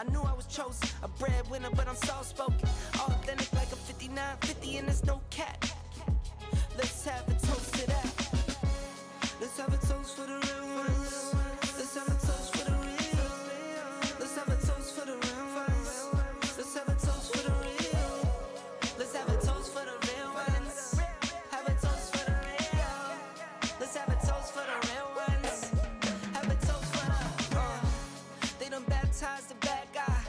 I knew I was chosen, a breadwinner, but I'm soft-spoken. Authentic like a 5950 and there's no cap. Let's have a toast to that. Let's have a toast for the real ones. Let's have a toast for the real. Let's have a toast for the real ones. Let's have a toast for the real. Let's have a toast for the real ones. Have a toast for the real. Let's have a toast for the real ones. Have a toast for the they done baptized the bad guy.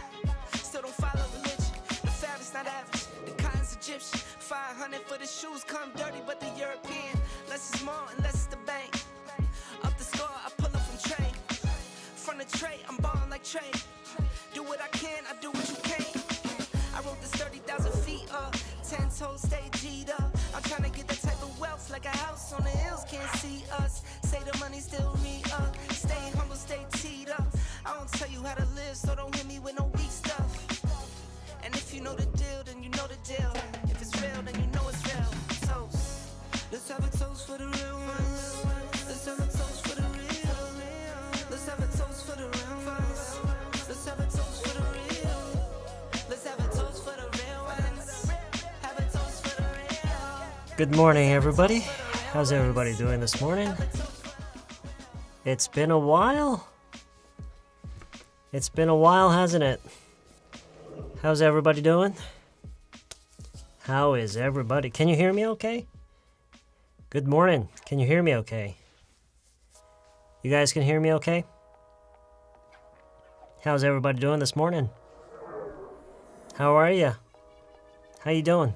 Still don't follow religion. The fabric's not average. The cotton's Egyptian. 500 for the shoes come dirty, but the European. Less is more and less is the bank. Up the score, I pull up from Trey. From the tray, I'm ballin' like Trey. Do what I can, I do what you can't. I wrote this 30,000 feet up. 10 toes, stay G'd up. I'm tryna get that type of wealth like a house on the hills, can't see us. Say the money still me up. Stay humble, stay teed up. I don't tell you how to live, so don't hit me with no weak stuff. And if you know the deal, then you know the deal. If it's real, then you know it's real. Toast. Let's have a toast for the real ones. Let's have a toast for the real. Let's have a toast for the real ones. Let's have a toast for the real. Let's have a toast for the real ones. Have a toast for the real. Good morning, everybody. How's everybody doing this morning? It's been a while. It's been a while, hasn't it? How's everybody doing? How is everybody? Can you hear me okay? Good morning. Can you hear me okay? You guys can hear me okay? How's everybody doing this morning? How are you? How you doing?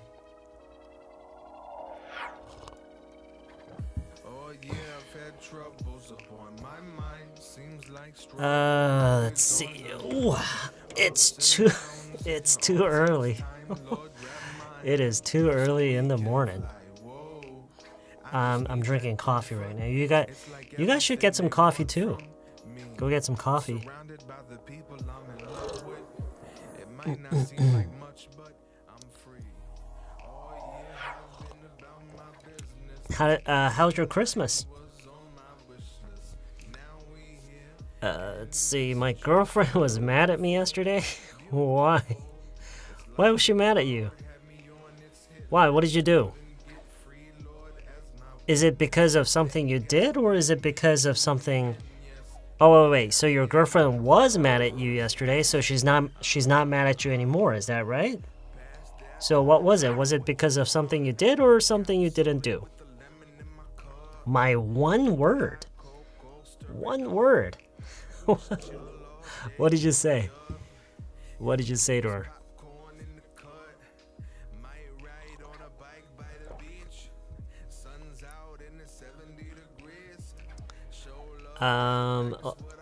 Let's see. Ooh, it's too early. It is too early in the morning. I'm drinking coffee right now. You guys should get some coffee too. Go get some coffee. How's your Christmas? Let's see. My girlfriend was mad at me yesterday. Why? Why was she mad at you? Why? What did you do? Is it because of something you did, or is it because of something... Oh, wait. So your girlfriend was mad at you yesterday, so she's not mad at you anymore. Is that right? So what was it? Was it because of something you did or something you didn't do? My one word. One word. What did you say? What did you say to her?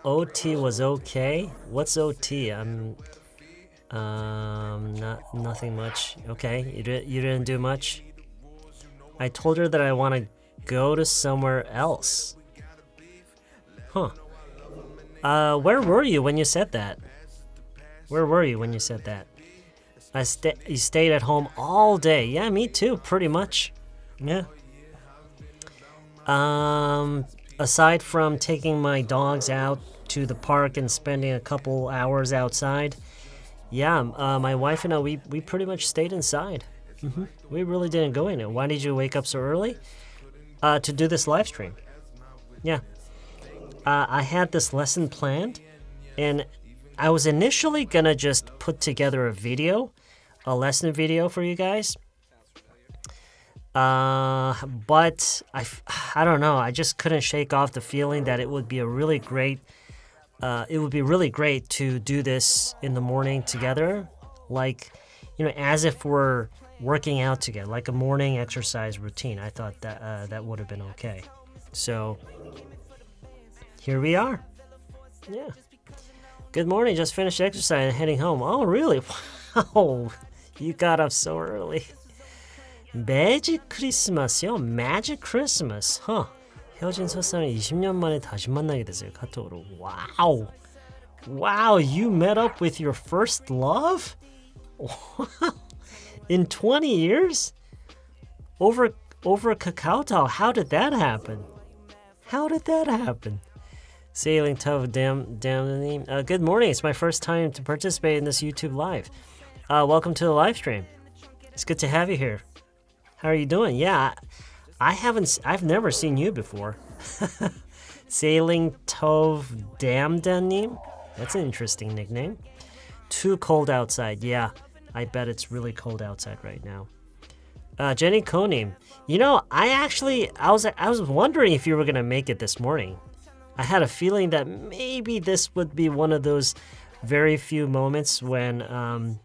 OT was okay. What's OT? Nothing much. Okay, you didn't do much. I told her that I want to go to somewhere else. Huh. Where were you when you said that? Where were you when you said that? You stayed at home all day. Yeah, me too, pretty much. Yeah. Aside from taking my dogs out to the park and spending a couple hours outside, yeah, my wife and I, we pretty much stayed inside. We really didn't go anywhere. Why did you wake up so early? To do this live stream. Yeah. I had this lesson planned, and I was initially gonna just put together a lesson video for you guys. But I don't know. I just couldn't shake off the feeling that it would be really great to do this in the morning together, like, as if we're working out together, like a morning exercise routine. I thought that that would have been okay. So here we are. Yeah. Good morning. Just finished exercise and heading home. Oh, really? Wow. You got up so early. 매직 크리스마스요? Magic Christmas. 헤어진 첫사랑을 20년 만에 다시 만나게 됐어요. 카톡으로. Wow. Wow, you met up with your first love? In 20 years? Over KakaoTalk. How did that happen? Sailing Tove Damning. Good morning. It's my first time to participate in this YouTube live. Welcome to the live stream. It's good to have you here. How are you doing? Yeah, I've never seen you before. Sailing Tove Damning. That's an interesting nickname. Too cold outside. Yeah, I bet it's really cold outside right now. Jenny Konim. You know, I was wondering if you were gonna make it this morning. I had a feeling that maybe this would be one of those very few moments when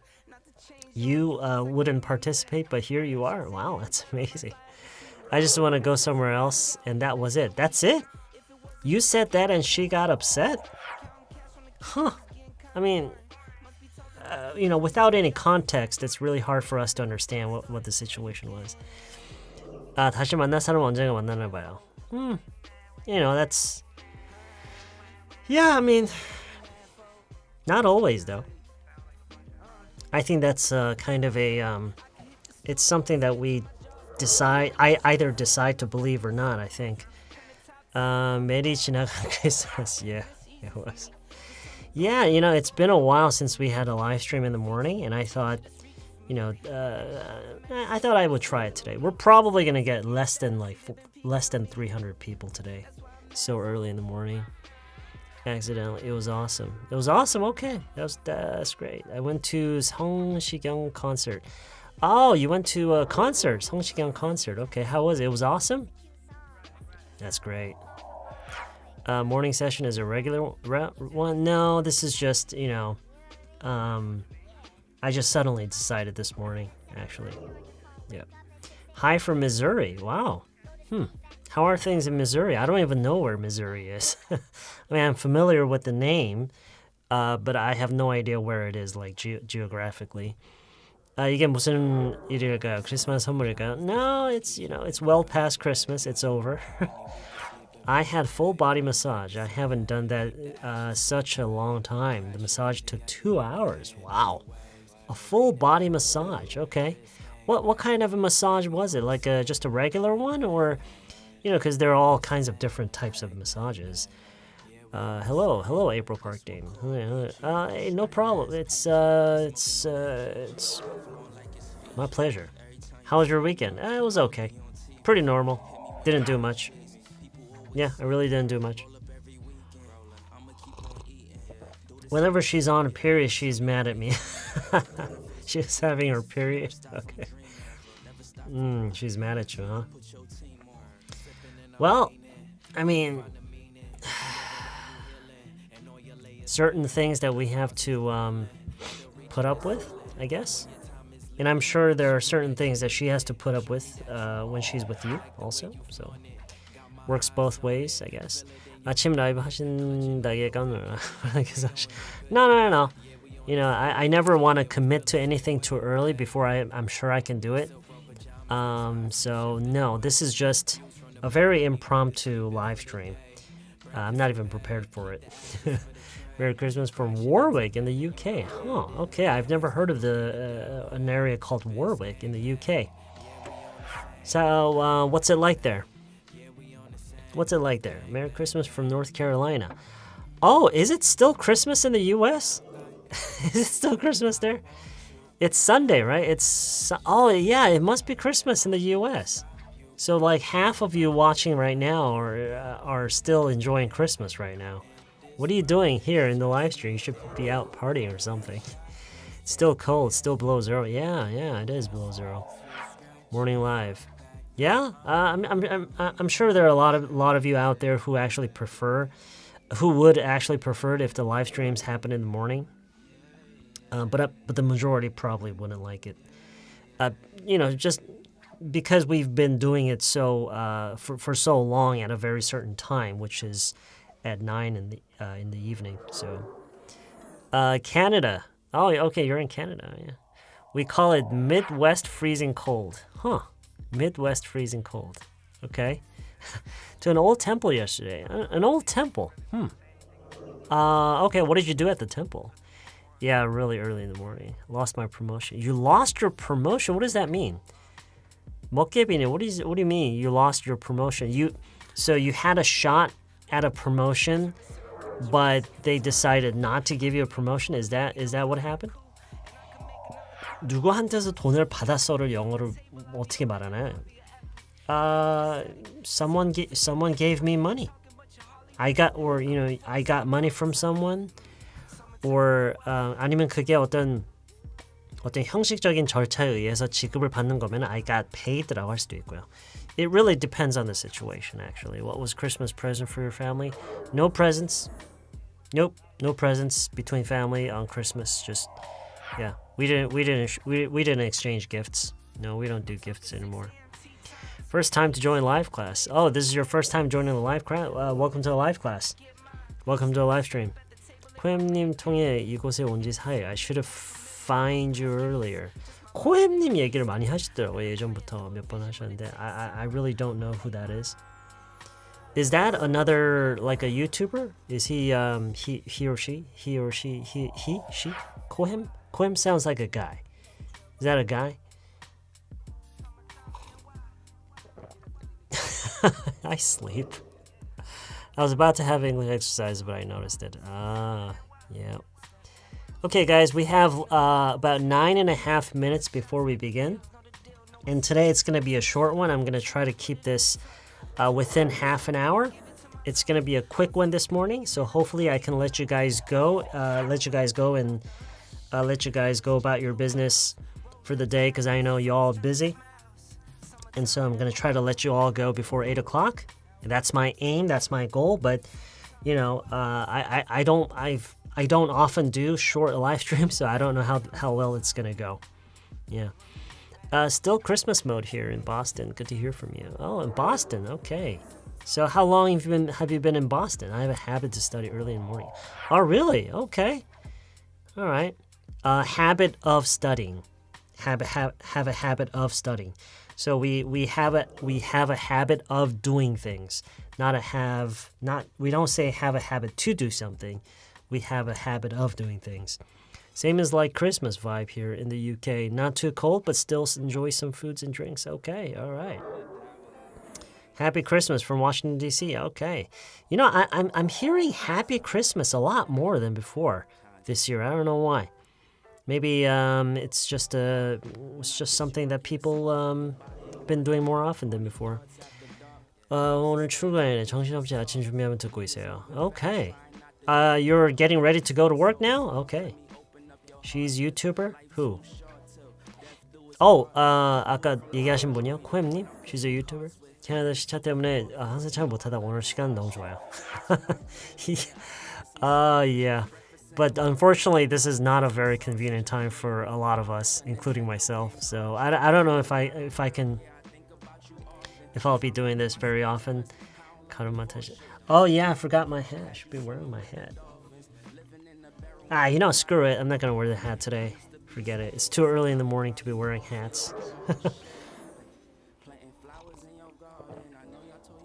you wouldn't participate, but here you are. Wow, that's amazing. I just want to go somewhere else, and that was it. That's it? You said that and she got upset? Huh. I mean, without any context, it's really hard for us to understand what the situation was. 다시 만날 사람 언젠가 만나나 봐요. That's... Yeah, I mean, not always, though. I think that's kind of a... it's something that we I either decide to believe or not, I think. 메리 지나간 크리스마스. Yeah, it was. Yeah, it's been a while since we had a live stream in the morning, and I thought, I thought I would try it today. We're probably going to get less than 300 people today. So early in the morning. Accidentally. It was awesome. It was awesome. Okay. That's great. I went to 성시경 concert. Oh, you went to a concert, 성시경 concert. Okay, how was it? It was awesome? That's great. Morning session is a regular one? No, this is just, I just suddenly decided this morning, actually. Yeah. Hi from Missouri. Wow. How are things in Missouri? I don't even know where Missouri is. I mean, I'm familiar with the name, but I have no idea where it is, like, geographically. 이게 무슨 일일까요? 크리스마스 선물일까요? No, it's well past Christmas. It's over. I had full body massage. I haven't done that such a long time. The massage took 2 hours. Wow. A full body massage. Okay. What kind of a massage was it? Like just a regular one? Or, because there are all kinds of different types of massages. Hello, April Park Dame. No problem. It's my pleasure. How was your weekend? It was okay. Pretty normal. Didn't do much. Yeah, I really didn't do much. Whenever she's on a period, she's mad at me. She's having her period? Okay. She's mad at you, huh? Well, I mean... certain things that we have to put up with, I guess. And I'm sure there are certain things that she has to put up with when she's with you also. So works both ways, I guess. 아침 라이브 하신다기가 No. I never want to commit to anything too early before I'm sure I can do it. So no, this is just a very impromptu live stream. I'm not even prepared for it. Merry Christmas from Warwick in the UK. Huh, okay, I've never heard of an area called Warwick in the UK. So, what's it like there? What's it like there? Merry Christmas from North Carolina. Oh, is it still Christmas in the US? Is it still Christmas there? It's Sunday, right? Oh, yeah, it must be Christmas in the US. So, like, half of you watching right now are still enjoying Christmas right now. What are you doing here in the live stream? You should be out partying or something. It's still cold, still below zero. Yeah, it is below zero. Morning live. Yeah, I'm sure there are a lot of you out there who would actually prefer it if the live streams happen in the morning. But the majority probably wouldn't like it. Just because we've been doing it so for so long at a very certain time, which is at 9 in the evening. So, Canada. Oh, okay, you're in Canada. Yeah, we call it Midwest freezing cold. Huh? Midwest freezing cold. Okay. To an old temple yesterday. An old temple. Okay, what did you do at the temple? Yeah, really early in the morning. Lost my promotion. You lost your promotion? What does that mean? 먹개비네. What do you mean you lost your promotion? So you had a shot at a promotion but they decided not to give you a promotion. Is that what happened? 누구한테서 돈을 받았어를 영어로 어떻게 말하나요? Someone gave me money. I got money from someone. Or 아니면 그게 어떤 형식적인 절차에 의해서 지급을 받는 거면 I got paid라고 할 수도 있고요. It really depends on the situation, actually. What was Christmas present for your family? No presents. Nope, no presents between family on Christmas. Just yeah, we didn't exchange gifts. No, we don't do gifts anymore. First time to join live class. Oh, this is your first time joining the live class. Welcome to the live class. Welcome to the live stream. 코햄님 통해 이곳에 온 지 4일. I should have found you earlier. 코햄님 얘기를 많이 하시더라고요. 예전부터 몇 번 하셨는데 I really don't know who that is. Is that another like a YouTuber? Is he or she? She? 코햄? 코햄 sounds like a guy. Is that a guy? I sleep. I was about to have English exercise, but I noticed it. Yeah. Okay, guys, we have about 9.5 minutes before we begin. And today it's going to be a short one. I'm going to try to keep this within half an hour. It's going to be a quick one this morning, so hopefully I can let you guys go and let you guys go about your business for the day, because I know you all are busy. And so I'm going to try to let you all go before 8 o'clock. That's my aim. That's my goal. But, you know, I don't often do short live streams, so I don't know how well it's going to go. Yeah. Still Christmas mode here in Boston. Good to hear from you. Oh, in Boston. Okay. So how long have you been in Boston? I have a habit to study early in the morning. Oh, really? Okay. All right. Habit of studying. Have a habit of studying. So we have a habit of doing things. We don't say have a habit to do something. We have a habit of doing things. Same as like Christmas vibe here in the UK. Not too cold, but still enjoy some foods and drinks. Okay, all right. Happy Christmas from Washington, D.C. Okay. You know, I'm hearing Happy Christmas a lot more than before this year. I don't know why. Maybe it's just something that people been doing more often than before. 오늘 출근이네. 정신없이 아침 준비하면 듣고 있어요. Okay. You're getting ready to go to work now? Okay. She's YouTuber? Who? 아까 얘기하신 분이요? 코엠님? She's a YouTuber? 캐나다 시차 때문에 항상 잘 못하다 오늘 시간 너무 좋아요. Yeah. But unfortunately, this is not a very convenient time for a lot of us, including myself. So I don't know if I'll be doing this very often. Oh yeah, I forgot my hat. I should be wearing my hat. Screw it. I'm not gonna wear the hat today. Forget it. It's too early in the morning to be wearing hats.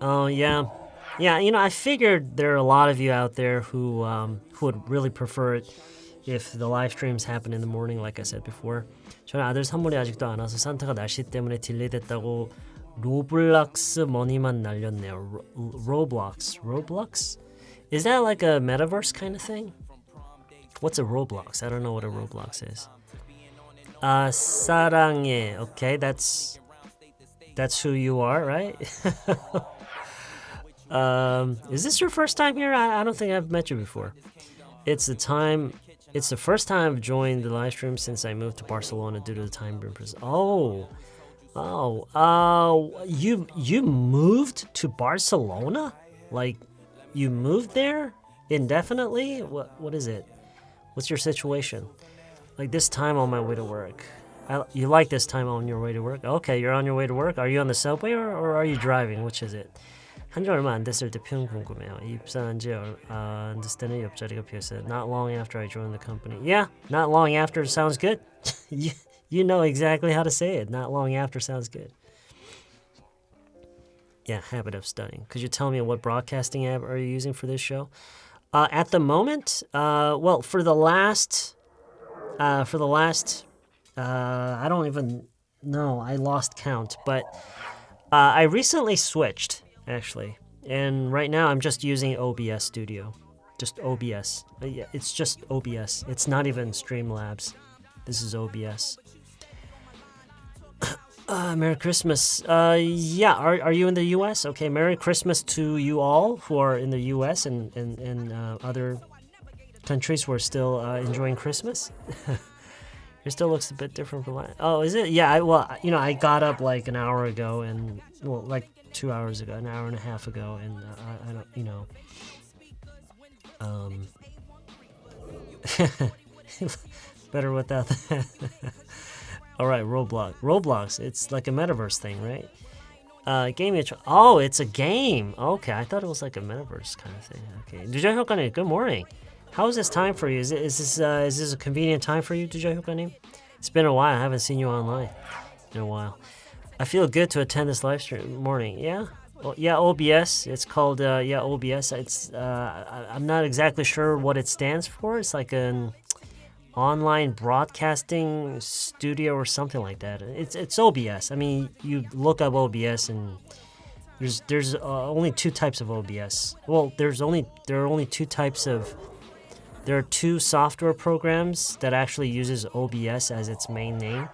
Oh yeah. Yeah, I figured there are a lot of you out there who would really prefer it if the live streams happen in the morning, like I said before. 저는 아들 선물이 아직도 안 와서 산타가 날씨 때문에 딜레이 됐다고 로블록스 머니만 날렸네요. Roblox? Is that like a metaverse kind of thing? What's a Roblox? I don't know what a Roblox is. 사랑해. Okay, that's who you are, right? Is this your first time here? I don't think I've met you before. It's the first time I've joined the live stream since I moved to Barcelona due to the time difference. You moved to Barcelona? Like, you moved there indefinitely? What is it? What's your situation? Like this time on my way to work. You like this time on your way to work? Okay, you're on your way to work. Are you on the subway or are you driving? Which is it? 한지 얼마 안 됐을 때 표현 궁금해요. 입사한 지 안 됐을 때는 옆자리가 비었어요. Not long after I joined the company. Yeah, not long after sounds good. You know exactly how to say it. Not long after sounds good. Yeah, habit of studying. Could you tell me what broadcasting app are you using for this show? At the moment, for the last, I don't even know. I lost count, but I recently switched actually, and right now I'm just using OBS Studio. just OBS. Yeah, it's just OBS. It's not even Streamlabs. This is OBS. Merry Christmas. Yeah, are you in the U.S.? Okay, Merry Christmas to you all who are in the U.S. and other countries who are still enjoying Christmas. It still looks a bit different from last. Oh, is it? Yeah. I got up like an hour ago and like 2 hours ago, an hour and a half ago, and I don't, better without that. All right, Roblox. It's like a metaverse thing, right? Game. Oh, it's a game. Okay, I thought it was like a metaverse kind of thing. Okay. 두자효과님, good morning. How is this time for you? Is this a convenient time for you, 두자효과님? It's been a while. I haven't seen you online in a while. I feel good to attend this live stream morning. Yeah. Yeah, OBS. It's called OBS. It's I'm not exactly sure what it stands for. It's like an online broadcasting studio or something like that. It's OBS. I mean, you look up OBS and there's only two types of OBS. Well, there are only two types of. There are two software programs that actually uses OBS as its main name,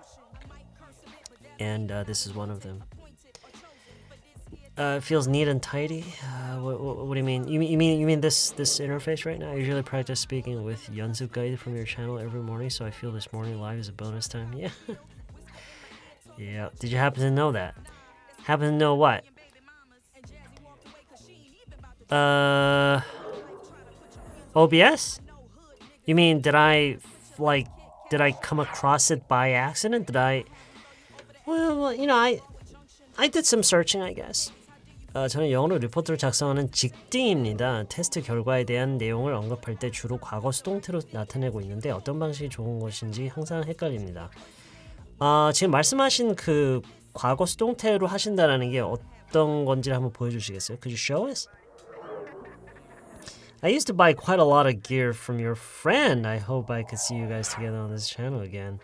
and this is one of them. It feels neat and tidy. What do you mean? You mean this interface right now? I usually practice speaking with 연습 guide from your channel every morning, so I feel this morning live is a bonus time. Yeah. Yeah. Did you happen to know that? Happen to know what? OBS? You mean did I come across it by accident? Well, I did some searching, I guess. 저는 영어로 리포트를 작성하는 직딩입니다. 테스트 결과에 대한 내용을 언급할 때 주로 과거 수동태로 나타내고 있는데 어떤 방식이 좋은 것인지 항상 헷갈립니다. 지금 말씀하신 그 과거 수동태로 하신다라는 게 어떤 건지를 한번 보여주시겠어요? Could you show us? I used to buy quite a lot of gear from your friend. I hope I could see you guys together on this channel again.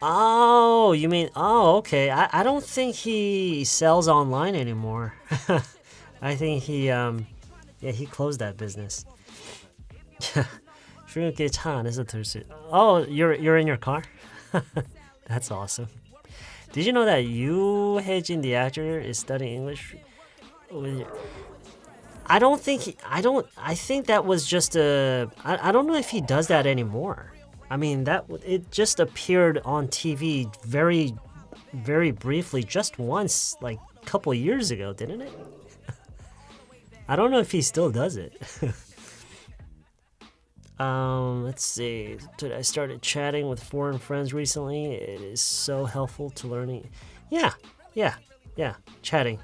Oh, you mean, okay. I don't think he sells online anymore. I think he closed that business. 출근길 차 안에서 들 수. Oh, you're in your car? That's awesome. Did you know that 유해진, the actor, is studying English with your... I think that was just I don't know if he does that anymore. I mean, it just appeared on TV very, very briefly, just once, like a couple years ago, didn't it? I don't know if he still does it. Let's see. I started chatting with foreign friends recently. It is so helpful to learning. Yeah. Chatting.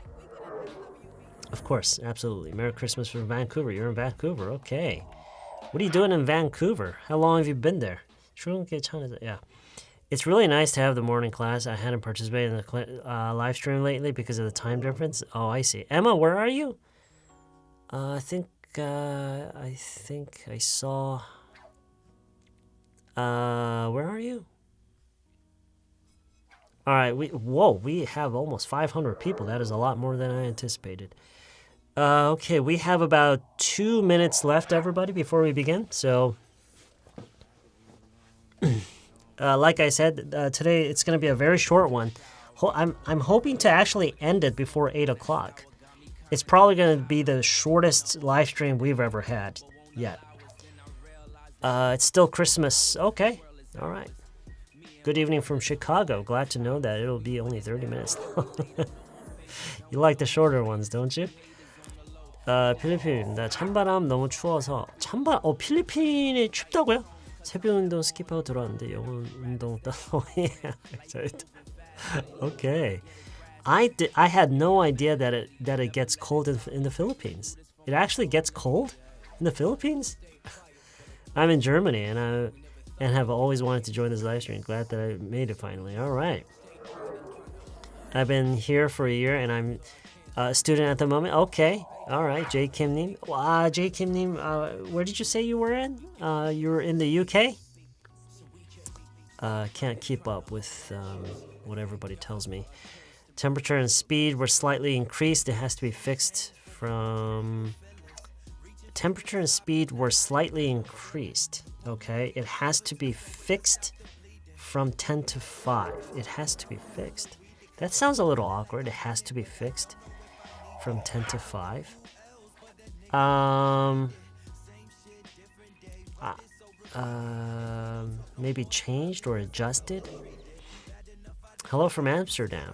Of course, absolutely. Merry Christmas from Vancouver. You're in Vancouver, okay. What are you doing in Vancouver? How long have you been there? Yeah. It's really nice to have the morning class. I hadn't participated in the live stream lately because of the time difference. Oh, I see. Emma, where are you? I think I saw... where are you? All right, we have almost 500 people. That is a lot more than I anticipated. Okay, we have about 2 minutes left, everybody, before we begin. So, like I said, today it's going to be a very short one. I'm hoping to actually end it before 8 o'clock. It's probably going to be the shortest live stream we've ever had yet. It's still Christmas. Okay, all right. Good evening from Chicago. Glad to know that it'll be only 30 minutes long. You like the shorter ones, don't you? 필리핀입니다. 찬바람 너무 추워서 필리핀이 춥다고요? 새벽 운동 스킵하고 들어왔는데 영어 운동 따로. Okay. I had no idea that it gets cold in the Philippines. It actually gets cold in the Philippines? I'm in Germany and have always wanted to join this live stream. Glad that I made it finally. All right. I've been here for a year and I'm a student at the moment. Okay. All right. Jay Kim-nim. Jay Kim-nim, where did you say you were in? You were in the UK? Can't keep up with what everybody tells me. Temperature and speed were slightly increased. It has to be fixed from temperature and speed were slightly increased. Okay, it has to be fixed from 10 to 5. It has to be fixed. That sounds a little awkward. It has to be fixed from 10 to 5. Maybe changed or adjusted. Hello from Amsterdam.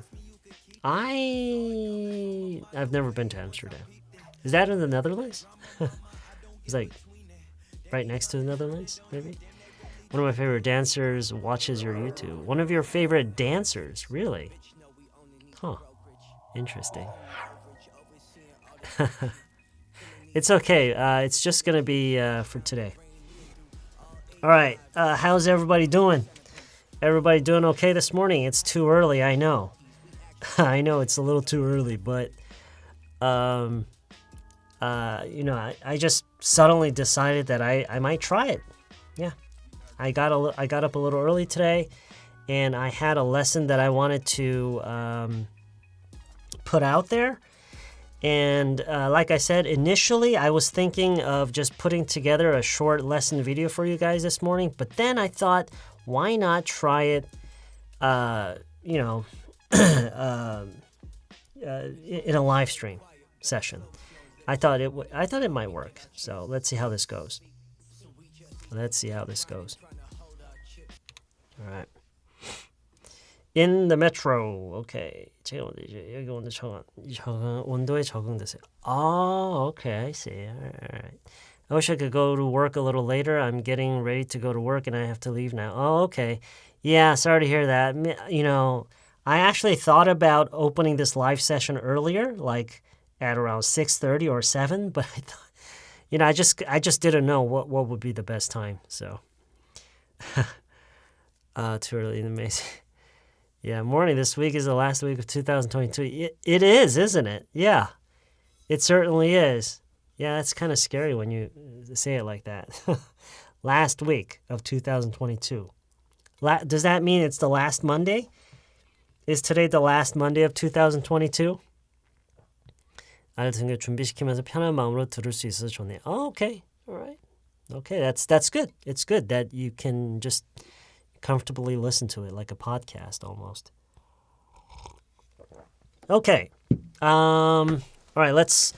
I've never been to Amsterdam. Is that in the Netherlands? It's like right next to the Netherlands, maybe? One of my favorite dancers watches your YouTube. One of your favorite dancers, really? Huh. Interesting. It's okay. It's just going to be for today. All right. How's everybody doing? Everybody doing okay this morning? It's too early, I know. I know it's a little too early, but I just suddenly decided that I might try it. Yeah. I got up a little early today, and I had a lesson that I wanted to put out there. And like I said, initially I was thinking of just putting together a short lesson video for you guys this morning. But then I thought, why not try it, in a live stream session? I thought it might work. So let's see how this goes. All right. In the metro. Okay. 제가 이제 여기 온도에 적응되세요. Oh, okay. I see. All right. I wish I could go to work a little later. I'm getting ready to go to work and I have to leave now. Oh, okay. Yeah, sorry to hear that. I actually thought about opening this live session earlier, like at around 6:30 or 7, but I thought, I just didn't know what would be the best time. So too early in the maze. Yeah, morning. This week is the last week of 2022. It is, isn't it? Yeah, it certainly is. Yeah, it's kind of scary when you say it like that. Last week of 2022. Does that mean it's the last Monday? Is today the last Monday of 2022? 알아듣는 걸 준비시키면서 편한 마음으로 들을 수 있어서 좋네요. Oh, okay. All right. Okay, that's good. It's good that you can just comfortably listen to it like a podcast almost. Okay. All right, let's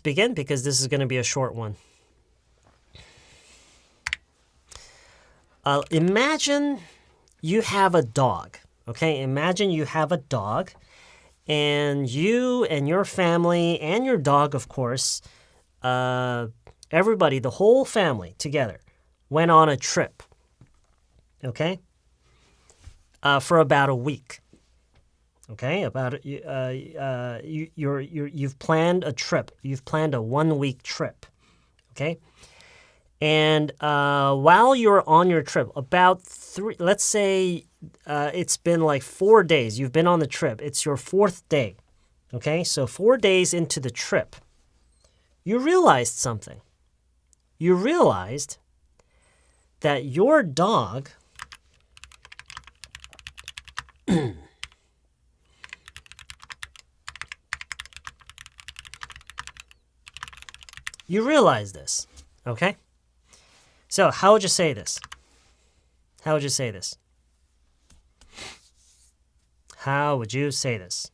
begin because this is going to be a short one. Imagine you have a dog. Okay, imagine you have a dog, and you and your family and your dog, of course, everybody, the whole family together, went on a trip. Okay, for about a week. Okay, you've planned a trip. You've planned a 1 week trip. Okay, and while you're on your trip, about let's say it's been like 4 days. You've been on the trip. It's your 4th day. Okay, so 4 days into the trip, you realized something. You realized that your dog you realize this, okay? So how would you say this? How would you say this? How would you say this?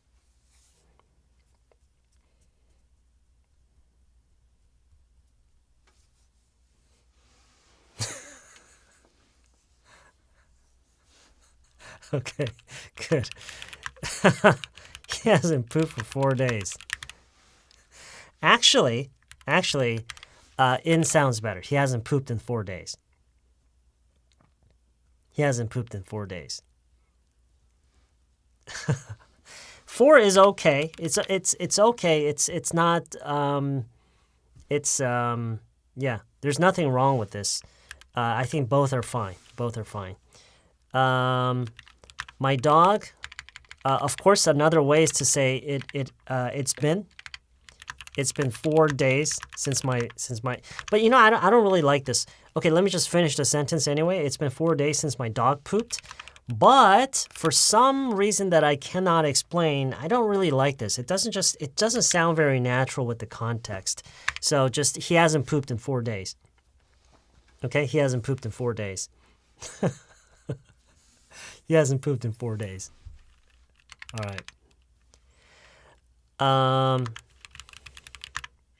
Okay, good. He hasn't pooped for 4 days. Actually, in sounds better. He hasn't pooped in 4 days. He hasn't pooped in 4 days. 4 is okay. It's okay. It's not. Yeah. There's nothing wrong with this. I think both are fine. Both are fine. My dog. Of course, another way is to say it's been 4 days since my. But I don't really like this. Okay, let me just finish the sentence anyway. It's been 4 days since my dog pooped. But for some reason that I cannot explain, I don't really like this. It doesn't sound very natural with the context. So just, he hasn't pooped in 4 days. Okay, he hasn't pooped in 4 days. He hasn't pooped in 4 days. All right.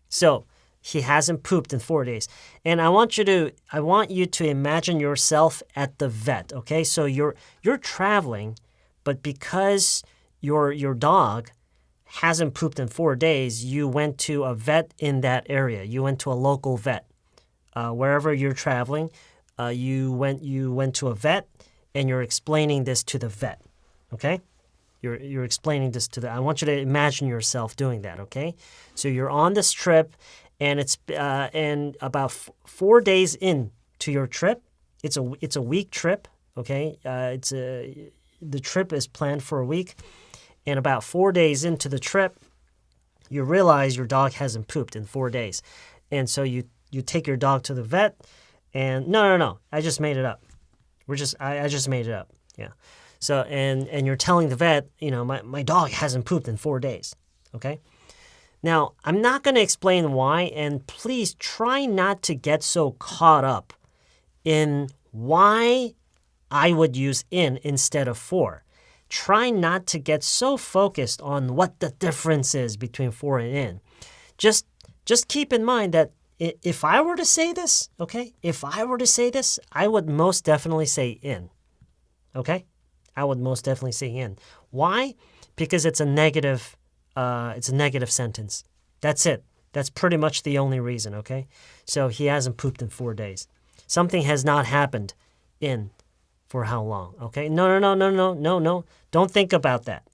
So he hasn't pooped in 4 days. And I want you to imagine yourself at the vet, okay? So you're traveling, but because your dog hasn't pooped in 4 days, you went to a vet in that area. You went to a local vet. Wherever you're traveling, you went to a vet, and you're explaining this to the vet, okay? You're explaining this to I want you to imagine yourself doing that, okay? So you're on this trip, and it's and about 4 days into your trip, it's a week trip, okay? The trip is planned for a week, and about 4 days into the trip, you realize your dog hasn't pooped in 4 days, and so you take your dog to the vet, and no, I just made it up. I just made it up, yeah. So and you're telling the vet, my dog hasn't pooped in 4 days, okay? Now, I'm not going to explain why, and please try not to get so caught up in why I would use in instead of for. Try not to get so focused on what the difference is between for and in. Just keep in mind that if I were to say this, okay, I would most definitely say in, okay? I would most definitely say in. Why? Because it's a negative sentence. That's it. That's pretty much the only reason, okay? So he hasn't pooped in 4 days. Something has not happened in for how long, okay? No. Don't think about that.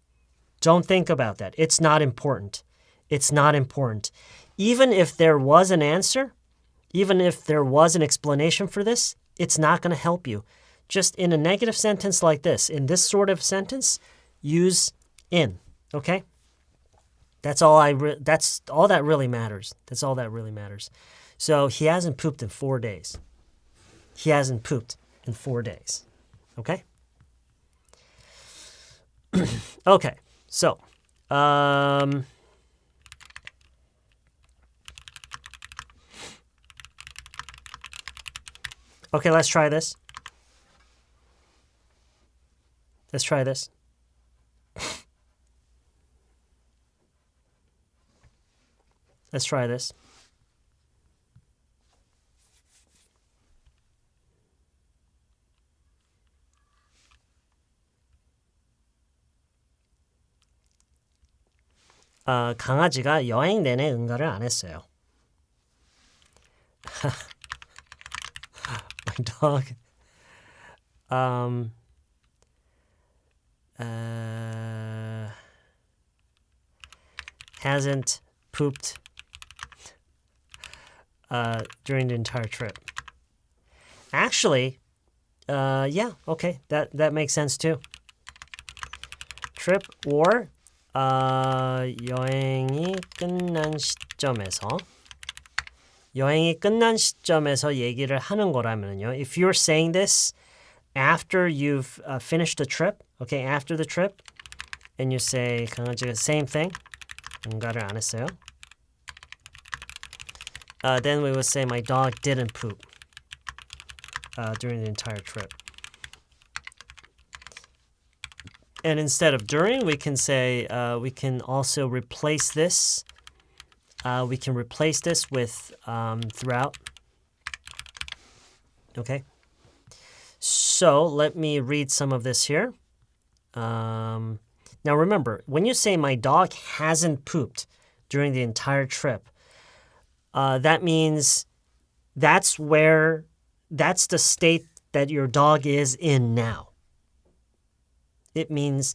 Don't think about that. It's not important. It's not important. Even if there was an answer, even if there was an explanation for this, it's not going to help you. Just in a negative sentence like this, in this sort of sentence, use in, okay? That's all that really matters. That's all that really matters. So he hasn't pooped in 4 days. He hasn't pooped in 4 days. Okay? Okay. So, okay, let's try this. Let's try this. Let's try this. 강아지가 여행 내내 응가를 안 했어요. My dog hasn't pooped during the entire trip. Actually, yeah, okay, that makes sense too. Trip or 여행이 끝난 시점에서 얘기를 하는 거라면요. If you're saying this after you've finished the trip, okay, after the trip, and you say 강아지가 same thing, 응가를 안 했어요. Then we would say my dog didn't poop during the entire trip. And instead of during, we can say, we can also replace this. We can replace this with throughout. Okay. So let me read some of this here. Now remember, when you say my dog hasn't pooped during the entire trip, that means that's the state that your dog is in now. It means,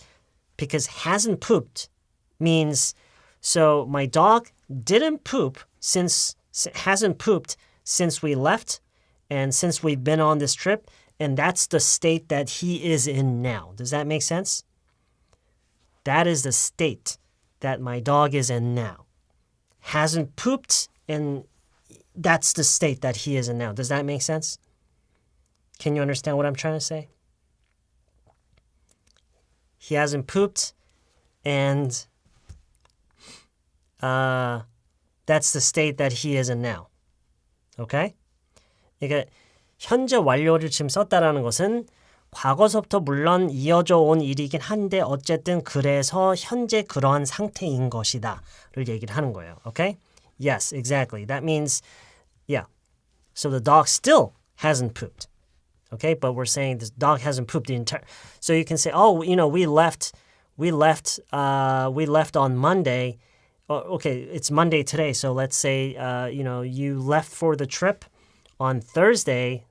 because hasn't pooped means, so my dog didn't poop hasn't pooped since we left and since we've been on this trip, and that's the state that he is in now. Does that make sense? That is the state that my dog is in now. Hasn't pooped, and that's the state that he is in now. Does that make sense? Can you understand what I'm trying to say? he hasn't pooped, and that's the state that he is in now. Okay? 그러니까 현재 완료를 지금 썼다라는 것은 과거서부터 물론 이어져 온 일이긴 한데 어쨌든 그래서 현재 그러한 상태인 것이다 를 얘기를 하는 거예요. Okay? Yes, exactly. That means, yeah. So the dog still hasn't pooped. Okay? But we're saying this dog hasn't pooped the entire... So you can say, oh, you know, we left on Monday. Oh, okay, it's Monday today. So let's say, you know, you left for the trip on Friday?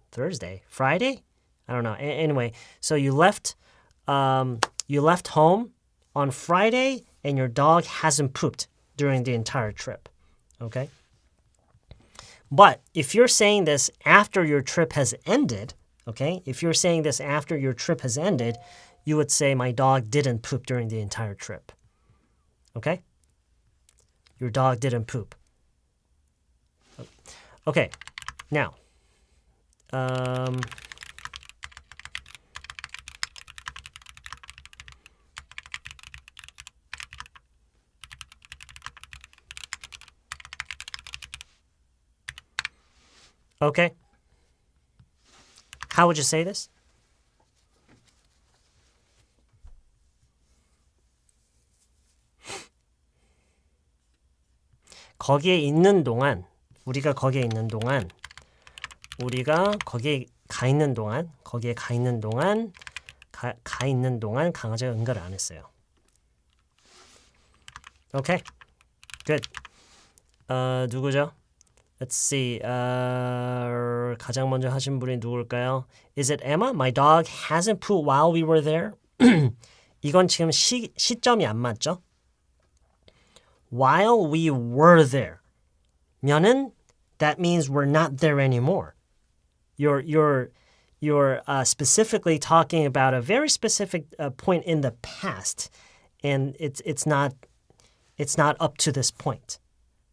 I don't know. Anyway, so you left home on Friday and your dog hasn't pooped during the entire trip. Okay? But if you're saying this after your trip has ended, okay? If you're saying this after your trip has ended, you would say my dog didn't poop during the entire trip. Okay? Your dog didn't poop. Okay. Now, okay. How would you say this? 거기에 있는 동안, 우리가 거기에 가 있는 동안 강아지가 응가를 안 했어요. Okay, good. 누구죠? Let's see. 가장 먼저 하신 분이 누굴까요? Is it Emma? My dog hasn't pooped while we were there. 이건 지금 시점이 안 맞죠? While we were there. 면은 that means we're not there anymore. You're specifically talking about a very specific point in the past, and it's not up to this point.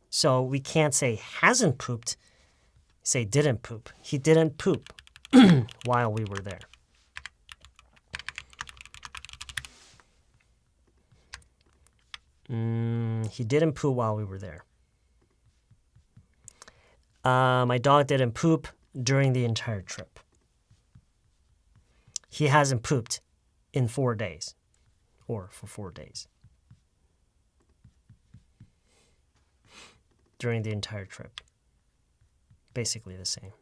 So we can't say hasn't pooped, say didn't poop. He didn't poop while we were there. He didn't poop while we were there. My dog didn't poop during the entire trip. He hasn't pooped in 4 days or for 4 days. During the entire trip. Basically the same.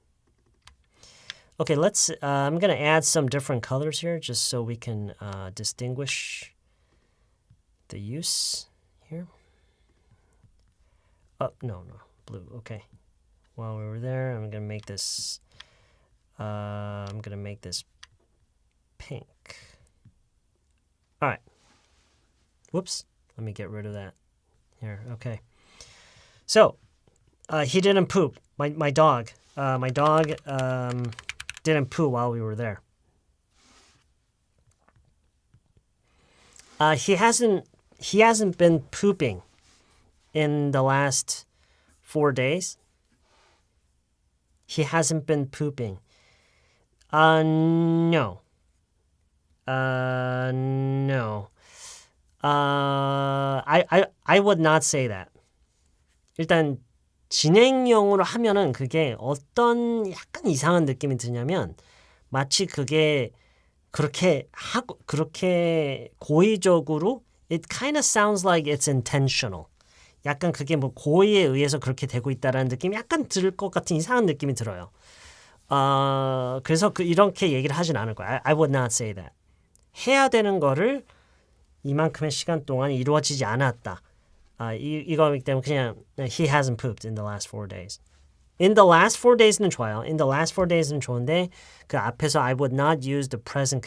Okay, let's. I'm going to add some different colors here just so we can distinguish the use here. Oh, no, blue. Okay. While we were there, I'm going to make this. I'm going to make this pink. All right. Whoops. Let me get rid of that. Here. Okay. So, he didn't poop. My dog didn't poo while we were there. He hasn't been pooping in the last 4 days. He hasn't been pooping. No. No. I would not say that. 일단 진행형으로 하면은 그게 어떤 약간 이상한 느낌이 드냐면 마치 그게 그렇게 고의적으로 it kind of sounds like it's intentional. 약간 그게 뭐 고의에 의해서 그렇게 되고 있다라는 느낌이 약간 들 것 같은 이상한 느낌이 들어요. 그래서 이렇게 얘기를 하진 않을 거야. I would not say that. 해야 되는 거를 이만큼의 시간 동안 이루어지지 않았다. 이거이기 때문에 그냥 he hasn't pooped in the last 4 days. In the last 4 days는 좋아요. In the last 4 days는 좋은데 그 앞에서 I would not use the present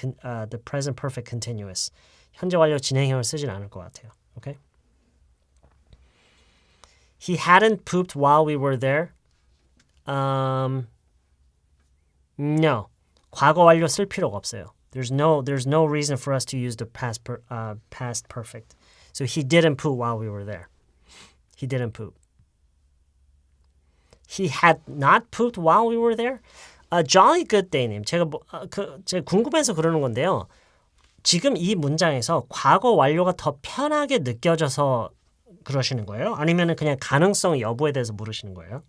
perfect continuous. 현재 완료 진행형을 쓰진 않을 것 같아요. Okay? He hadn't pooped while we were there. No. 과거 완료 쓸 필요가 없어요. There's no reason for us to use the past perfect. So he didn't poop while we were there. He didn't poop. He had not pooped while we were there. Jolly good day님. 제가 궁금해서 그러는 건데요. 지금 이 문장에서 과거 완료가 더 편하게 느껴져서 그러시는 거예요? 아니면 그냥 가능성 여부에 대해서 물으시는 거예요?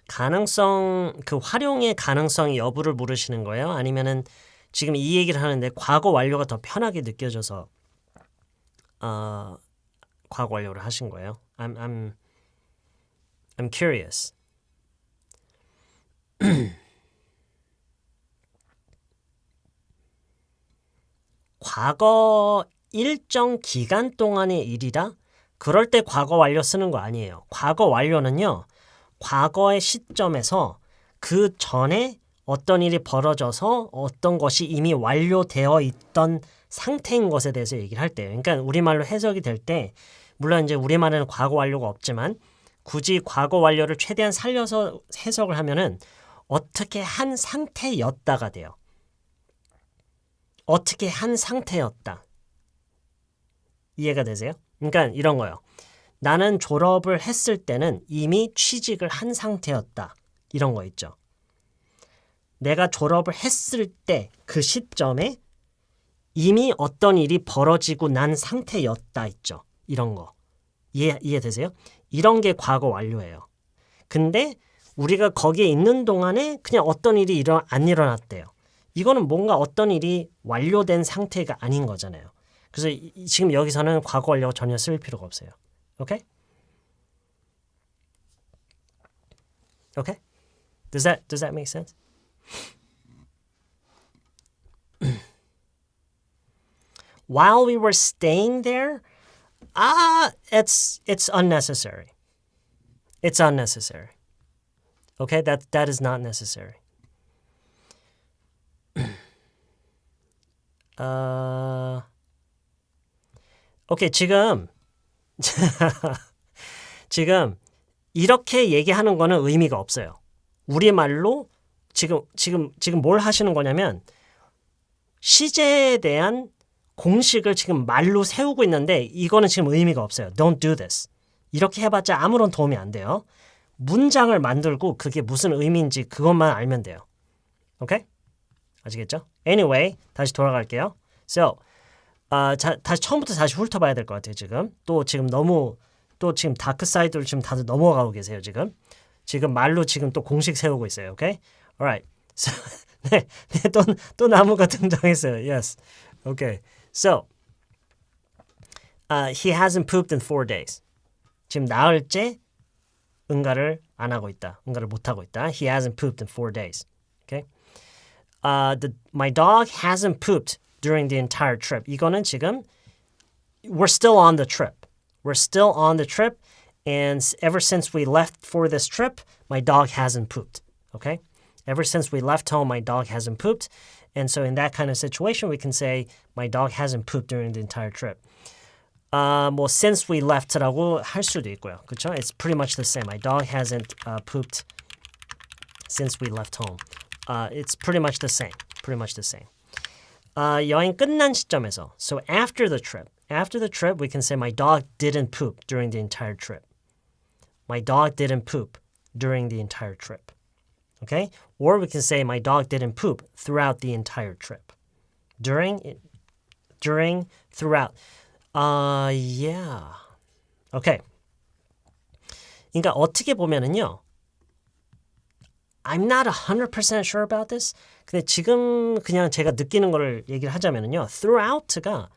가능성, 그 활용의 가능성 여부를 물으시는 거예요? 아니면은 지금 이 얘기를 하는데 과거 완료가 더 편하게 느껴져서 과거 완료를 하신 거예요? I'm curious. 과거 일정 기간 동안의 일이라 그럴 때 과거 완료 쓰는 거 아니에요. 과거 완료는요. 과거의 시점에서 그 전에 어떤 일이 벌어져서 어떤 것이 이미 완료되어 있던 상태인 것에 대해서 얘기를 할 때예요. 그러니까 우리말로 해석이 될 때 물론 이제 우리말에는 과거 완료가 없지만 굳이 과거 완료를 최대한 살려서 해석을 하면은 어떻게 한 상태였다가 돼요. 어떻게 한 상태였다. 이해가 되세요? 그러니까 이런 거요. 나는 졸업을 했을 때는 이미 취직을 한 상태였다. 이런 거 있죠. 내가 졸업을 했을 때 그 시점에 이미 어떤 일이 벌어지고 난 상태였다 있죠. 이런 거. 이해되세요? 이런 게 과거 완료예요. 근데 우리가 거기에 있는 동안에 그냥 어떤 일이 안 일어났대요. 이거는 뭔가 어떤 일이 완료된 상태가 아닌 거잖아요. 그래서 지금 여기서는 과거 완료 전혀 쓸 필요가 없어요. 오케이? Okay? Does that make sense? While we were staying there, it's unnecessary. It's unnecessary. Okay? That is not necessary. 오케이, 지금 이렇게 얘기하는 거는 의미가 없어요. 우리말로 지금 뭘 하시는 거냐면 시제에 대한 공식을 지금 말로 세우고 있는데 이거는 지금 의미가 없어요. Don't do this. 이렇게 해봤자 아무런 도움이 안 돼요. 문장을 만들고 그게 무슨 의미인지 그것만 알면 돼요. 오케이? 아시겠죠? Anyway, 다시 돌아갈게요. So, 다시 처음부터 다시 훑어봐야 될 것 같아요. 지금 다크 사이드를 지금 다들 넘어가고 계세요. 지금 말로 지금 또 공식 세우고 있어요. 오케이? Alright. So, 네, 또 나무가 등장했어요. Yes. Okay. So, he hasn't pooped in 4 days. 지금 나흘째 응가를 안 하고 있다. 응가를 못 하고 있다. He hasn't pooped in 4 days. Okay? My dog hasn't pooped during the entire trip. 이거는 지금 we're still on the trip. We're still on the trip, and ever since we left for this trip, my dog hasn't pooped. Okay? Ever since we left home, my dog hasn't pooped. And so in that kind of situation, we can say my dog hasn't pooped during the entire trip. Since we left라고 할 수도 있고요. 그렇죠? It's pretty much the same. My dog hasn't pooped since we left home. It's pretty much the same. Pretty much the same. 여행 끝난 시점에서. So after the trip, we can say my dog didn't poop during the entire trip. My dog didn't poop during the entire trip. Okay? Or we can say my dog didn't poop throughout the entire trip. During, throughout. Yeah. Okay. 그러니까 어떻게 보면은요. I'm not 100% sure about this. 근데 지금 그냥 제가 느끼는 거를 얘기를 하자면은요. Throughout가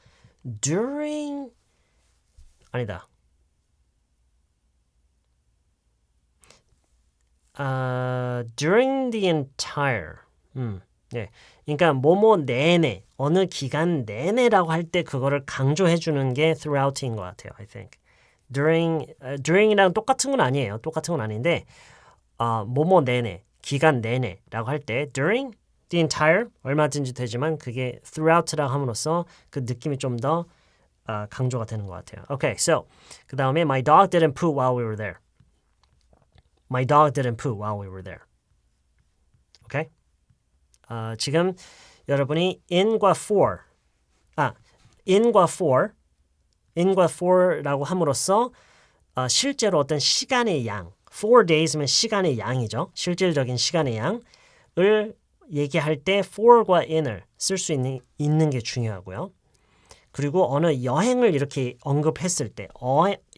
during 아니다. During the entire. 네. 그러니까 뭐뭐 내내 어느 기간 내내라고 할 때 그거를 강조해 주는 게 throughout인 것 같아요. I think. during이랑 똑같은 건 아니에요. 똑같은 건 아닌데 뭐뭐 내내 기간 내내라고 할 때 during the entire 얼마든지 되지만 그게 throughout라고 함으로써 그 느낌이 좀 더 강조가 되는 것 같아요. Okay, so 그 다음에 my dog didn't poo while we were there. My dog didn't poo while we were there. Okay? 지금 여러분이 in과 for라고 함으로써 실제로 어떤 시간의 양, 4days면 시간의 양이죠. 실질적인 시간의 양을 얘기할 때 for과 in을 쓸 수 있는 게 중요하고요. 그리고 어느 여행을 이렇게 언급했을 때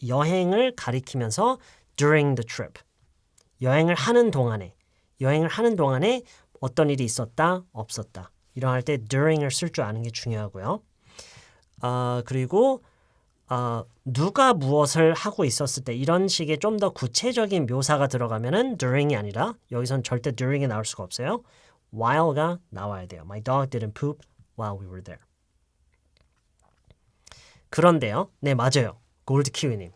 여행을 가리키면서 during the trip. 여행을 하는 동안에 어떤 일이 있었다, 없었다. 이러할 때 during을 쓸 줄 아는 게 중요하고요. 그리고 누가 무엇을 하고 있었을 때 이런 식의 좀 더 구체적인 묘사가 들어가면은 during이 아니라 여기선 절대 during이 나올 수가 없어요. while가 나와야 돼요. My dog didn't poop while we were there. 그런데요. 네, 맞아요. 골드키위님.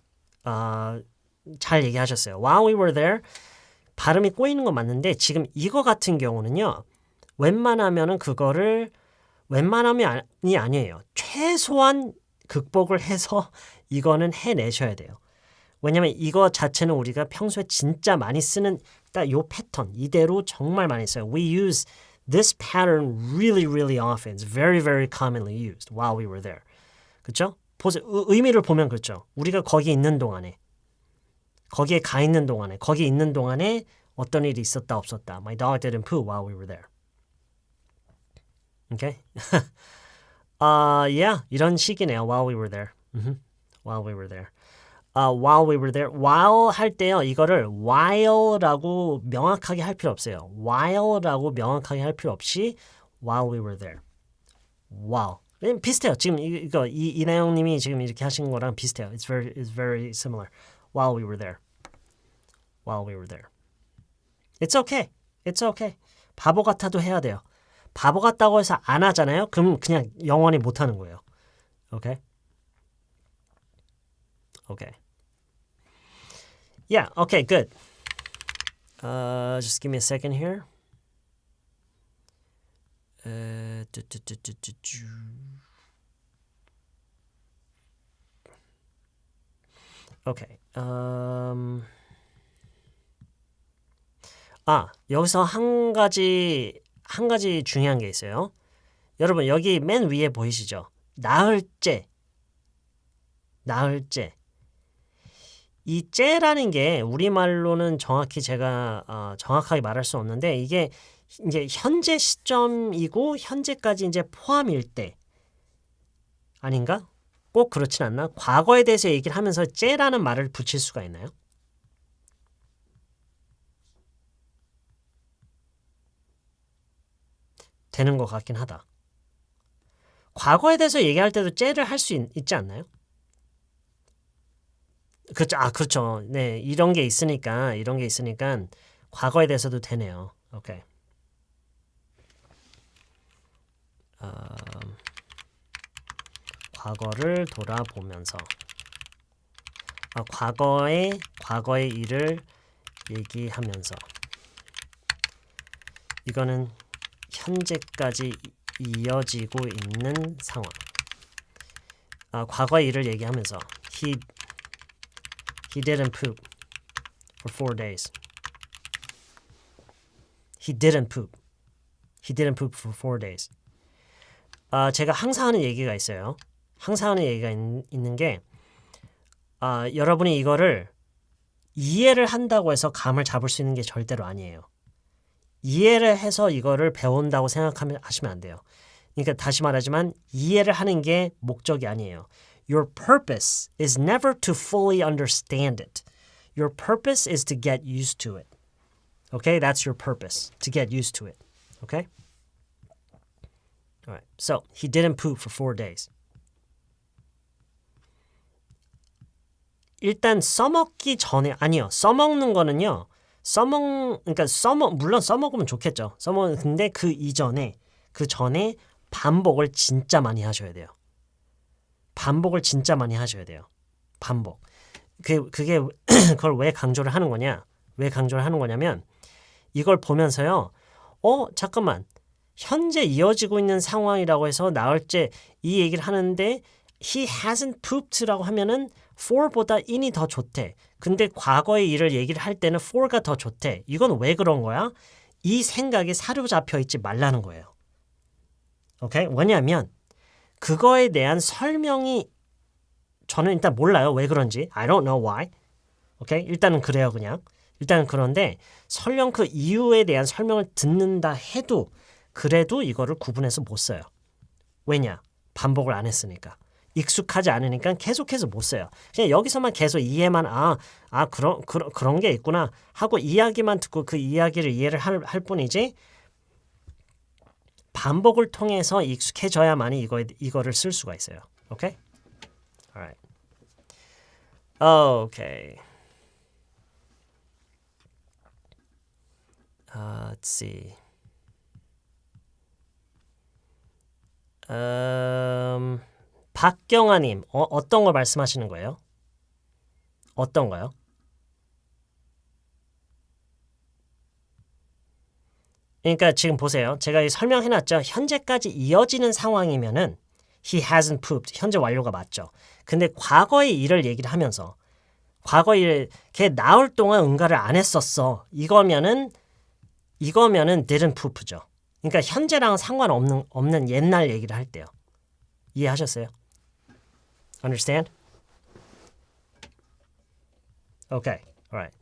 잘 얘기하셨어요. While we were there 발음이 꼬이는 건 맞는데 지금 이거 같은 경우는요. 웬만하면은 그거를 웬만하면이 아니에요. 최소한 극복을 해서 이거는 해내셔야 돼요. 왜냐면 이거 자체는 우리가 평소에 진짜 많이 쓰는 딱 요 패턴 이대로 정말 많이 써요. We use this pattern really, really often. It's very, very commonly used while we were there. 그렇죠? 보세요. 의미를 보면 그렇죠. 우리가 거기 있는 동안에 거기에 가 있는 동안에 거기 있는 동안에 어떤 일이 있었다 없었다. My dog didn't poo while we were there. Okay? Yeah, 이런 식이네요. While we were there. While we were there. While we were there. While 할 때요. 이거를 while라고 명확하게 할 필요 없어요. while라고 명확하게 할 필요 없이 while we were there. While. 비슷해요. 지금 이거 이나영님이 지금 이렇게 하신 거랑 비슷해요. It's very similar. While we were there. While we were there. It's okay. It's okay. 바보 같아도 해야 돼요. 바보 같다고 해서 안 하잖아요. 그럼 그냥 영원히 못 하는 거예요. Okay? Okay. Yeah, okay, good. Just give me a second here. Okay. 여기서 한 가지 중요한 게 있어요. 여러분 여기 맨 위에 보이시죠? 나흘째. 이 째라는 게 우리말로는 정확히 제가 정확하게 말할 수 없는데 이게 이제 현재 시점이고 현재까지 이제 포함일 때 아닌가? 꼭 그렇진 않나? 과거에 대해서 얘기를 하면서 째라는 말을 붙일 수가 있나요? 되는 것 같긴 하다. 과거에 대해서 얘기할 때도 째를 할 수 있지 않나요? 그렇죠. 그렇죠. 네, 이런 게 있으니까 과거에 대해서도 되네요. 오케이. 과거를 돌아보면서 과거의 일을 얘기하면서 이거는 현재까지 이어지고 있는 상황. 과거의 일을 얘기하면서 He didn't poop for 4 days. He didn't poop for 4 days. 제가 항상 하는 얘기가 있어요. 항상 하는 얘기가 있는 게 여러분이 이거를 이해를 한다고 해서 감을 잡을 수 있는 게 절대로 아니에요. 이해를 해서 이거를 배운다고 생각하시면 안 돼요. 그러니까 다시 말하지만 이해를 하는 게 목적이 아니에요. Your purpose is never to fully understand it. Your purpose is to get used to it. Okay? That's your purpose, to get used to it. Okay? All right. So, he didn't poop for 4 days. 일단 써먹기 전에 써먹는 거는요. 물론 써먹으면 좋겠죠. 근데 그 전에 반복을 진짜 많이 하셔야 돼요. 반복. 그게 그걸 왜 강조를 하는 거냐면 이걸 보면서요. 잠깐만. 현재 이어지고 있는 상황이라고 해서 나흘째 이 얘기를 하는데 he hasn't pooped라고 하면은 for보다 in이 더 좋대. 근데 과거의 일을 얘기를 할 때는 for가 더 좋대. 이건 왜 그런 거야? 이 생각에 사로잡혀 있지 말라는 거예요. 오케이? 왜냐하면 그거에 대한 설명이 저는 일단 몰라요. 왜 그런지. I don't know why. 오케이? 일단은 그래요, 그냥. 일단은 그런데 설령 그 이유에 대한 설명을 듣는다 해도 그래도 이거를 구분해서 못 써요. 왜냐? 반복을 안 했으니까. 익숙하지 않으니까 계속해서 못 써요. 그냥 여기서만 계속 이해만 그런 게 있구나 하고 이야기만 듣고 그 이야기를 이해를 할 뿐이지 반복을 통해서 익숙해져야만이 이거를 쓸 수가 있어요. 오케이? Alright. Okay. Let's see. 박경아님, 어떤 걸 말씀하시는 거예요? 어떤 거요? 그러니까 지금 보세요. 제가 설명해놨죠. 현재까지 이어지는 상황이면은 he hasn't pooped. 현재 완료가 맞죠. 근데 과거의 일을 얘기를 하면서 과거의 일, 걔 나올 동안 응가를 안 했었어. 이거면은 didn't poop죠. 그러니까 현재랑 상관없는 옛날 얘기를 할 때요. 이해하셨어요? Understand? Okay. Alright.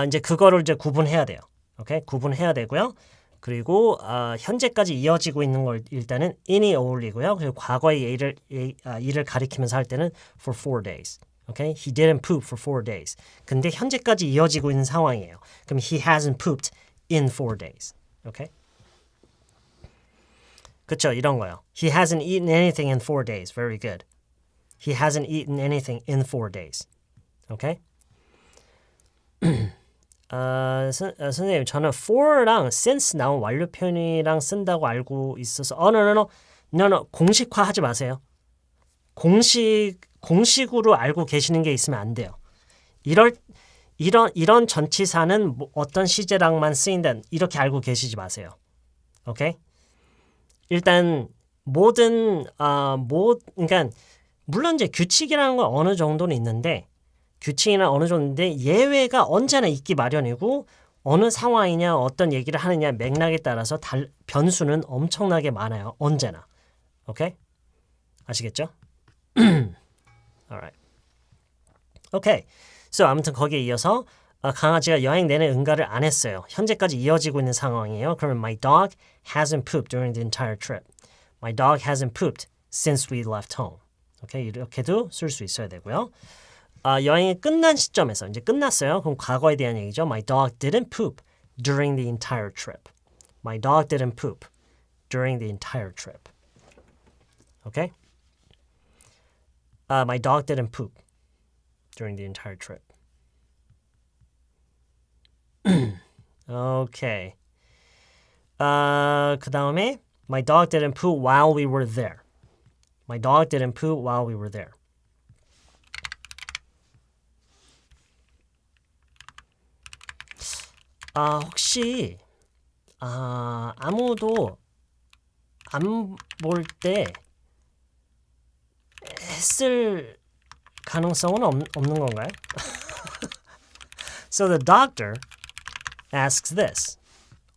이제 그거를 이제 구분해야 돼요. 오케이? 구분해야 되고요. 그리고 현재까지 이어지고 있는 걸 일단은 in이 어울리고요. 그리고 과거의 일을 가리키면서 할 때는 for 4 days. 오케이? He didn't poop for 4 days. 근데 현재까지 이어지고 있는 상황이에요. 그럼 he hasn't pooped in 4 days. 오케이? 그쵸? 이런 거요. He hasn't eaten anything in 4 days. Very good. He hasn't eaten anything in 4 days. 오케이? 선생님, 저는 for랑 since 나온 완료 표현이랑 쓴다고 알고 있어서 no, 공식화하지 마세요. 공식으로 알고 계시는 게 있으면 안 돼요. 이런 전치사는 어떤 시제랑만 쓰인다 이렇게 알고 계시지 마세요. 오케이? 일단 그러니까 물론 이제 규칙이라는 건 어느 정도는 있는데 규칙이나 어느 정도인데 예외가 언제나 있기 마련이고 어느 상황이냐 어떤 얘기를 하느냐 맥락에 따라서 변수는 엄청나게 많아요. 언제나. 오케이? 아시겠죠? Alright. 오케이. So 아무튼 거기에 이어서 강아지가 여행 내내 응가를 안 했어요. 현재까지 이어지고 있는 상황이에요. 그러면 my dog hasn't pooped during the entire trip. My dog hasn't pooped since we left home. 오케이? 이렇게도 쓸 수 있어야 되고요. 여행이 끝난 시점에서 이제 끝났어요. 그럼 과거에 대한 얘기죠. My dog didn't poop during the entire trip. My dog didn't poop during the entire trip. Okay? My dog didn't poop during the entire trip. Okay. 그 다음에 My dog didn't poop while we were there. My dog didn't poop while we were there. 혹시 아무도 안 볼 때 했을 가능성은 없는 건가요? So the doctor asks this.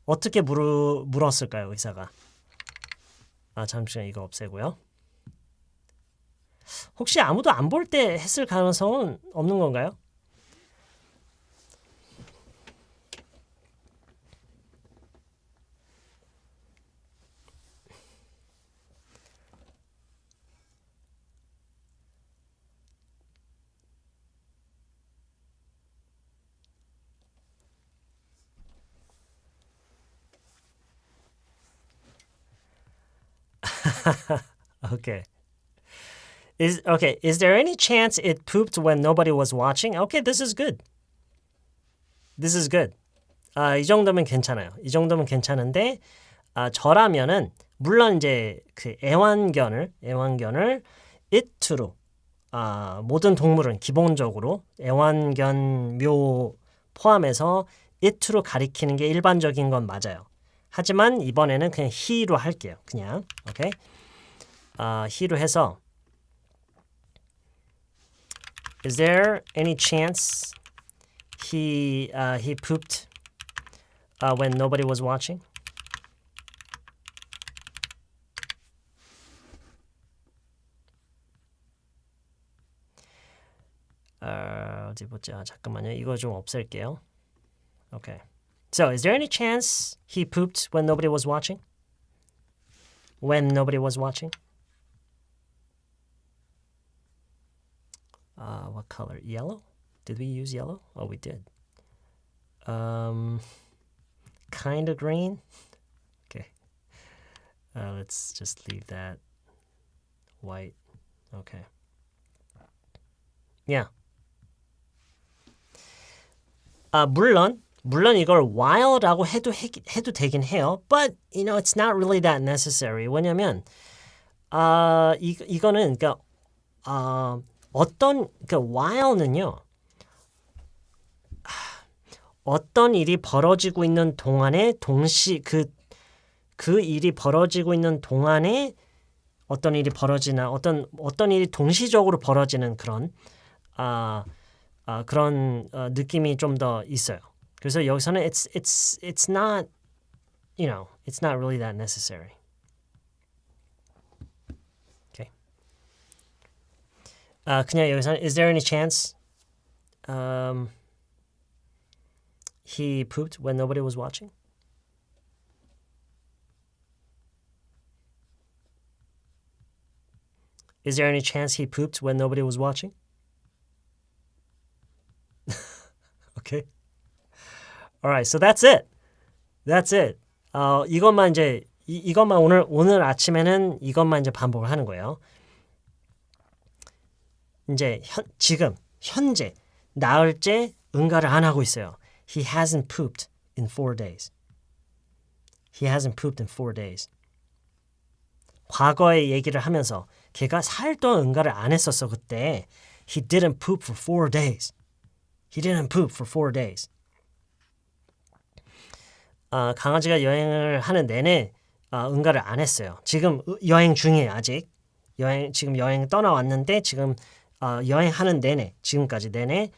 어떻게 물었을까요, 의사가? 잠시만 이거 없애고요. 혹시 아무도 안 볼 때 했을 가능성은 없는 건가요? Okay. Is there any chance it pooped when nobody was watching? Okay, this is good. This is good. 이 정도면 괜찮아요. 이 정도면 괜찮은데 저라면은 물론 이제 그 애완견을 it로 모든 동물은 기본적으로 애완견 묘 포함해서 it로 가리키는 게 일반적인 건 맞아요. 하지만 이번에는 그냥 he로 할게요. 그냥 오케이. he로 해서 Is there any chance he pooped when nobody was watching? 어디 보자. 잠깐만요. 이거 좀 없앨게요. Okay. So, is there any chance he pooped when nobody was watching? When nobody was watching? What color? Yellow? Did we use yellow? Oh, we did. Kind of green? Okay. Let's just leave that white. Okay. Yeah. 물론 이걸 while라고 해도 되긴 해요. But you know, it's not really that necessary. 왜냐면 이거는 그러니까 while는요. 어떤 일이 벌어지고 있는 동안에 그 일이 벌어지고 있는 동안에 어떤 일이 벌어지나 어떤 일이 동시적으로 벌어지는 그런 그런 느낌이 좀 더 있어요. 그래서 여기서는 it's not, you know, it's not really that necessary. Okay. 그냥 여기서는 is there any chance he pooped when nobody was watching? Is there any chance he pooped when nobody was watching? Okay. All right, so that's it. That's it. 이것만 이제 이것만 오늘 아침에는 이것만 이제 반복을 하는 거예요. 이제 지금 현재 나흘째 응가를 안 하고 있어요. He hasn't pooped in 4 days. He hasn't pooped in 4 days. 과거의 얘기를 하면서 걔가 4일 동안 응가를 안 했었어 그때. He didn't poop for 4 days. He didn't poop for 4 days. 강아지가 여행을 하는 내내 응가를 안 했어요. 지금 여행 중이에요. 아직. 지금 여행 떠나왔는데 지금 여행하는 내내 지금까지 내내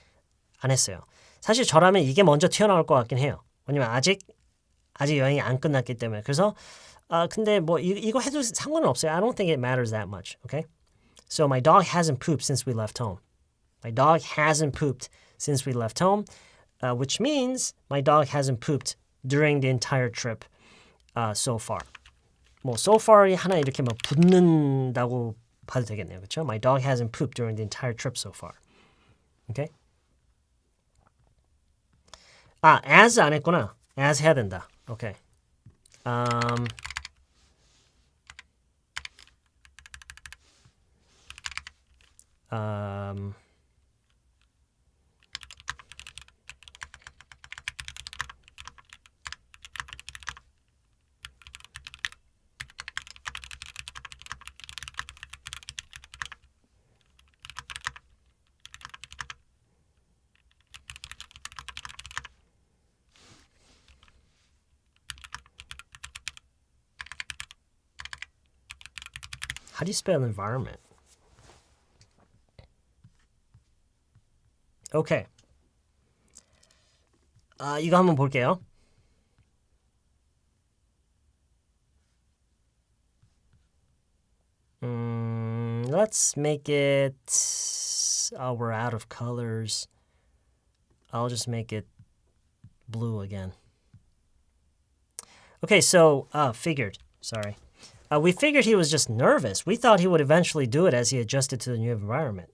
안 했어요. 사실 저라면 이게 먼저 튀어나올 것 같긴 해요. 왜냐면 아직 여행이 안 끝났기 때문에. 그래서 근데 뭐 이거 해도 상관은 없어요. I don't think it matters that much. Okay? So my dog hasn't pooped since we left home. My dog hasn't pooped since we left home, which means my dog hasn't pooped during the entire trip so far. 뭐 so far이 하나 이렇게 뭐 붙는다고 봐도 되겠네요. 그렇죠? My dog hasn't pooped during the entire trip so far. Okay? as 안 했구나. as 해야 된다. Okay. How do you spell environment? Okay. 이거 한번 볼게요. Let's make it... we're out of colors. I'll just make it blue again. Okay, so, figured. Sorry. We figured he was just nervous. We thought he would eventually do it as he adjusted to the new environment.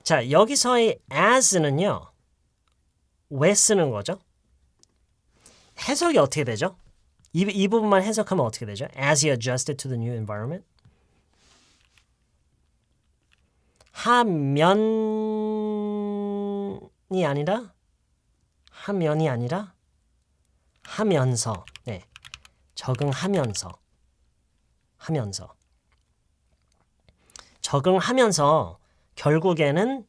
자, 여기서의 as는요. 왜 쓰는 거죠? 해석이 어떻게 되죠? 이 부분만 해석하면 어떻게 되죠? As he adjusted to the new environment. 하면이 아니라 하면서. 네. 적응하면서. 적응하면서 결국에는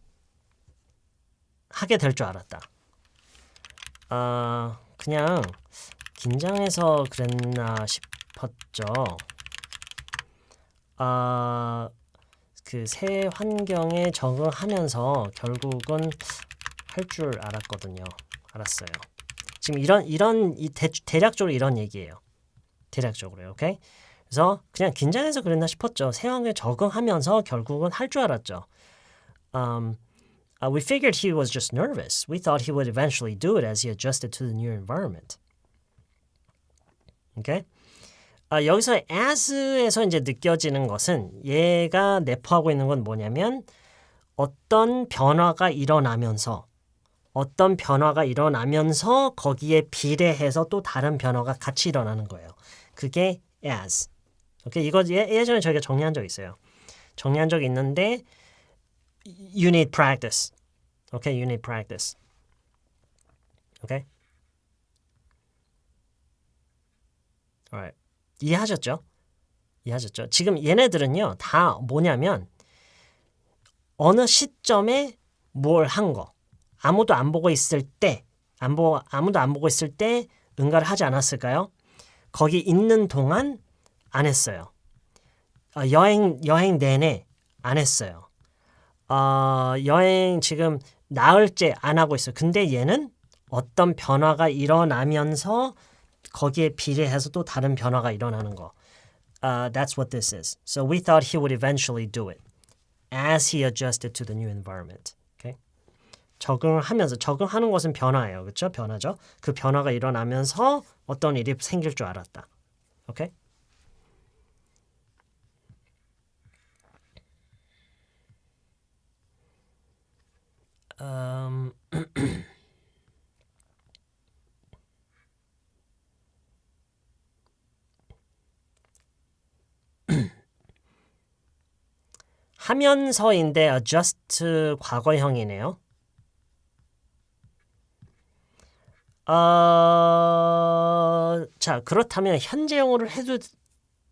하게 될 줄 알았다. 그냥 긴장해서 그랬나 싶었죠. 그 새 환경에 적응하면서 결국은 할 줄 알았거든요. 알았어요. 지금 이런 대략적으로 이런 얘기예요. 대략적으로요. 오케이? 그래서 그냥 긴장해서 그랬나 싶었죠. 새 환경에 적응하면서 결국은 할 줄 알았죠. We figured he was just nervous. We thought he would eventually do it as he adjusted to the new environment. Okay? 여기서 as에서 이제 느껴지는 것은 얘가 내포하고 있는 건 뭐냐면 어떤 변화가 일어나면서 거기에 비례해서 또 다른 변화가 같이 일어나는 거예요. 그게 as. 오케이? 이거 예전에 저희가 정리한 적 있어요. 정리한 적이 있는데 you need practice. Okay, you need practice. Okay? Alright. 이해하셨죠? 지금 얘네들은요, 다 뭐냐면 어느 시점에 뭘 한 거. 아무도 안 보고 있을 때, 아무도 안 보고 있을 때 응가를 하지 않았을까요? 거기 있는 동안 안 했어요. 여행 내내 안 했어요. 여행 지금 나흘째 안 하고 있어요. 근데 얘는 어떤 변화가 일어나면서 거기에 비례해서 또 다른 변화가 일어나는 거. That's what this is. So we thought he would eventually do it as he adjusted to the new environment. Okay? 적응하는 것은 변화예요. 그렇죠? 변화죠. 그 변화가 일어나면서 어떤 일이 생길 줄 알았다. Okay? 하면서인데 adjust 과거형이네요. 자, 그렇다면 현재형으로 해도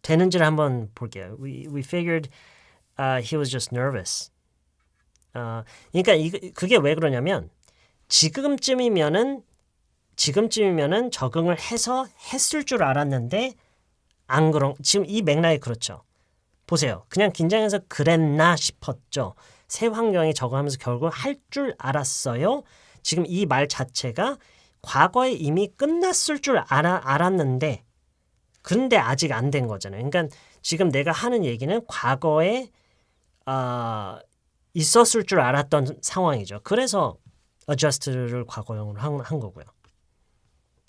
되는지를 한번 볼게요. We figured he was just nervous. 그러니까 그게 왜 그러냐면 지금쯤이면은 적응을 해서 했을 줄 알았는데 안 그런 지금 이 맥락이 그렇죠. 보세요. 그냥 긴장해서 그랬나 싶었죠. 새 환경에 적응하면서 결국 할 줄 알았어요. 지금 이 말 자체가 과거에 이미 끝났을 줄 알았는데 그런데 아직 안 된 거잖아요. 그러니까 지금 내가 하는 얘기는 과거에 있었을 줄 알았던 상황이죠. 그래서 adjust를 과거형으로 한 거고요.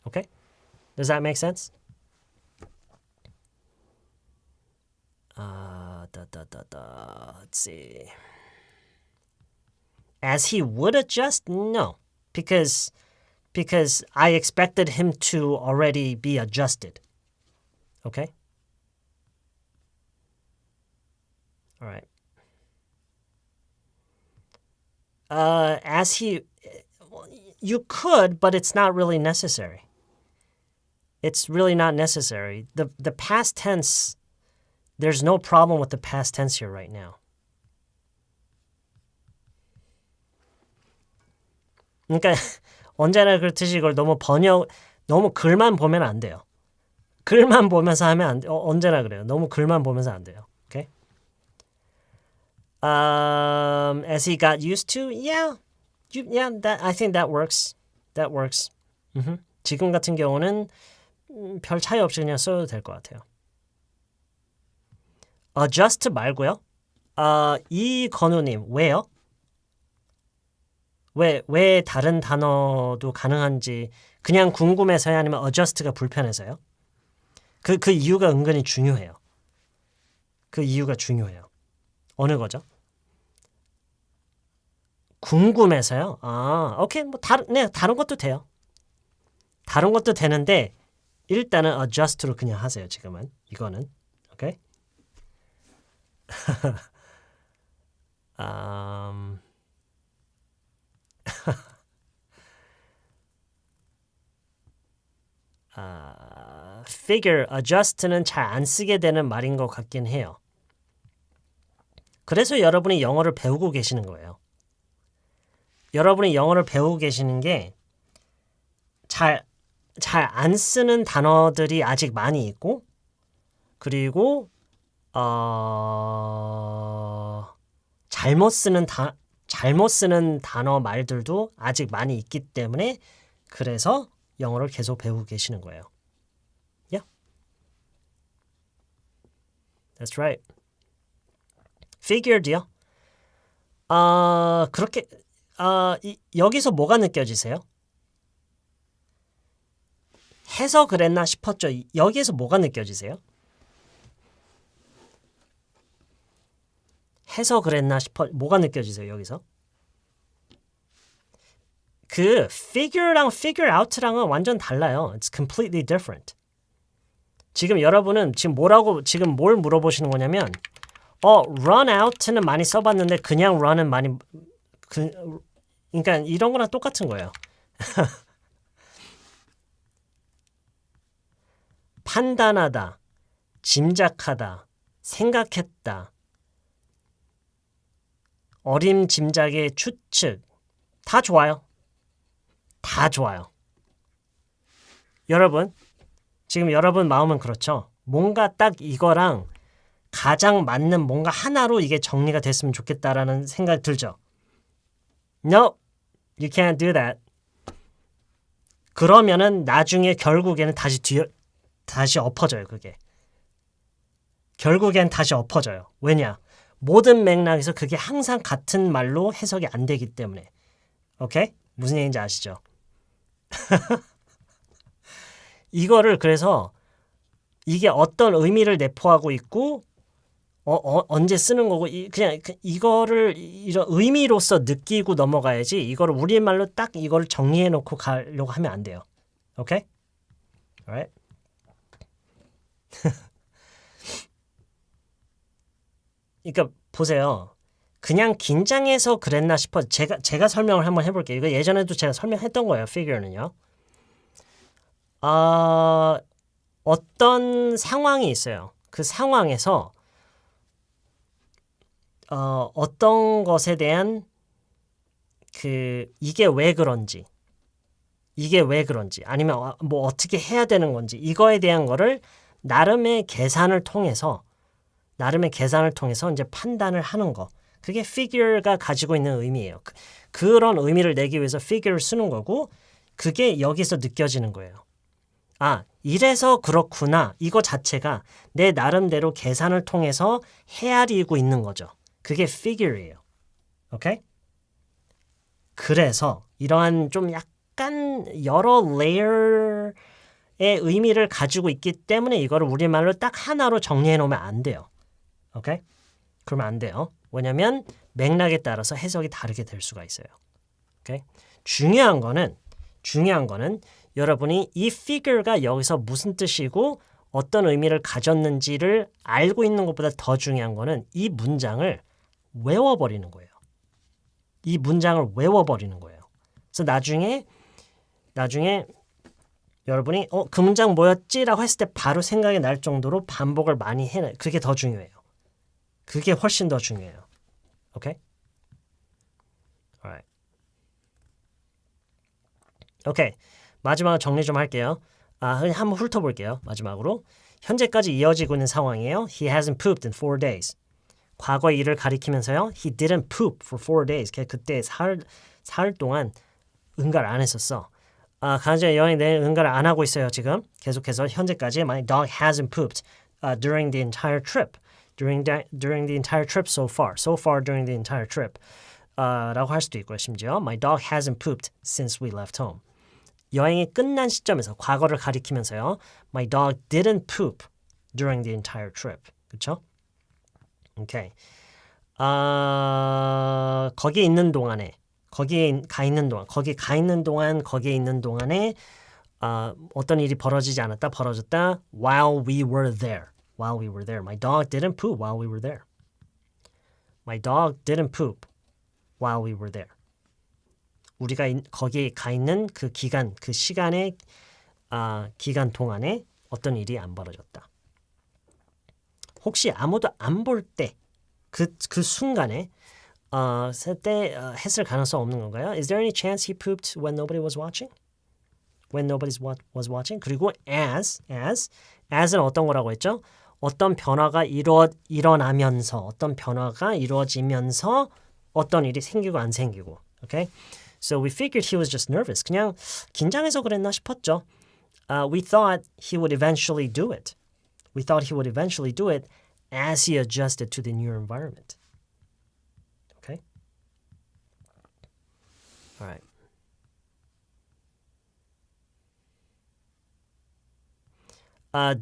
Okay? Does that make sense? Let's see. As he would adjust? No. Because I expected him to already be adjusted. Okay? All right. You could, but it's not really necessary. It's really not necessary. The past tense, there's no problem with the past tense here right now. 그러니까 언제나 그렇듯이 이걸 너무 글만 보면 안 돼요. 글만 보면서 하면 안 돼. 언제나 그래요. 너무 글만 보면서 안 돼요. Okay? As he got used to, I think that works. That works. 지금 같은 경우는 별 차이 없이 그냥 써도 될 것 같아요. adjust 말고요. 이건우님, 왜요? 왜 다른 단어도 가능한지 그냥 궁금해서요? 아니면 adjust가 불편해서요? 그 이유가 은근히 중요해요. 그 이유가 중요해요. 어느 거죠? 궁금해서요? 오케이. 뭐 다른 것도 돼요. 다른 것도 되는데 일단은 adjust로 그냥 하세요. 지금은 이거는. 오케이? figure, adjust는 잘 안 쓰게 되는 말인 것 같긴 해요. 그래서 여러분이 영어를 배우고 계시는 거예요. 여러분이 영어를 배우고 계시는 게 잘 안 쓰는 단어들이 아직 많이 있고 그리고 잘못 쓰는 단어 말들도 아직 많이 있기 때문에 그래서 영어를 계속 배우고 계시는 거예요. Yeah. That's right. Figured요. 그렇게 여기서 뭐가 느껴지세요? 해서 그랬나 싶었죠. 여기에서 뭐가 느껴지세요? 해서 그랬나 뭐가 느껴지세요, 여기서? 그 figure랑 figure out랑은 완전 달라요. It's completely different. 지금 여러분은 지금 뭘 물어보시는 거냐면 run out는 많이 써봤는데 그냥 run은 많이 그러니까 이런 거랑 똑같은 거예요. 판단하다, 짐작하다, 생각했다, 어림짐작의 추측 다 좋아요. 다 좋아요. 여러분, 지금 여러분 마음은 그렇죠? 뭔가 딱 이거랑 가장 맞는 뭔가 하나로 이게 정리가 됐으면 좋겠다라는 생각 들죠? No, you can't do that. 그러면은 나중에 결국에는 다시 엎어져요, 그게. 결국엔 다시 엎어져요. 왜냐? 모든 맥락에서 그게 항상 같은 말로 해석이 안 되기 때문에. 오케이? 무슨 얘기인지 아시죠? 이거를 그래서 이게 어떤 의미를 내포하고 있고 언제 쓰는 거고 그냥 이거를 이런 의미로서 느끼고 넘어가야지 이거를 우리말로 딱 이거를 정리해 놓고 가려고 하면 안 돼요. 오케이? Alright? 그러니까 보세요. 그냥 긴장해서 그랬나 싶어. 제가 설명을 한번 해볼게요. 이거 예전에도 제가 설명했던 거예요. figure는요. 어떤 상황이 있어요. 그 상황에서 어떤 것에 대한 이게 왜 그런지 아니면 뭐 어떻게 해야 되는 건지 이거에 대한 거를 나름의 계산을 통해서 이제 판단을 하는 거. 그게 figure가 가지고 있는 의미예요. 그런 의미를 내기 위해서 figure를 쓰는 거고 그게 여기서 느껴지는 거예요. 이래서 그렇구나. 이거 자체가 내 나름대로 계산을 통해서 헤아리고 있는 거죠. 그게 figure예요. 오케이? 그래서 이러한 좀 약간 여러 레이어의 의미를 가지고 있기 때문에 이거를 우리말로 딱 하나로 정리해 놓으면 안 돼요. 오케이? 그러면 안 돼요. 왜냐면 맥락에 따라서 해석이 다르게 될 수가 있어요. 오케이? 중요한 거는 여러분이 이 figure가 여기서 무슨 뜻이고 어떤 의미를 가졌는지를 알고 있는 것보다 더 중요한 거는 이 문장을 외워버리는 거예요. 이 문장을 외워버리는 거예요. 그래서 나중에 여러분이 그 문장 뭐였지라고 했을 때 바로 생각이 날 정도로 반복을 많이 해놔요. 그게 더 중요해요. 그게 훨씬 더 중요해요. 오케이? Alright. 오케이. 마지막으로 정리 좀 할게요. 그냥 한번 훑어볼게요. 마지막으로. 현재까지 이어지고 있는 상황이에요. He hasn't pooped in 4 days. 과거의 일을 가리키면서요. He didn't poop for 4 days. 그때 사흘 동안 응가를 안 했었어. 강아지가 여행 내내 응가를 안 하고 있어요. 지금 계속해서 현재까지 My dog hasn't pooped during the entire trip. During the entire trip so far. So far during the entire trip. 라고 할 수도 있고요. 심지어 My dog hasn't pooped since we left home. 여행이 끝난 시점에서 과거를 가리키면서요. My dog didn't poop during the entire trip. 그렇죠? 오케이. 거기에 있는 동안에 거기에 있는 동안에 어떤 일이 벌어졌다. While we were there. My dog didn't poop while we were there. My dog didn't poop while we were there. 우리가 거기에 가 있는 그 시간의 기간 동안에 어떤 일이 안 벌어졌다. 혹시 아무도 안 볼 때 그 순간에 했을 가능성 없는 건가요? Is there any chance he pooped when nobody was watching? When nobody was watching? 그리고 as는 어떤 거라고 했죠? 어떤 변화가 일어나면서 어떤 변화가 이루어지면서 어떤 일이 생기고 안 생기고. Okay? So we figured he was just nervous. 그냥 긴장해서 그랬나 싶었죠. We thought he would eventually do it. as he adjusted to the new environment. Okay? All right.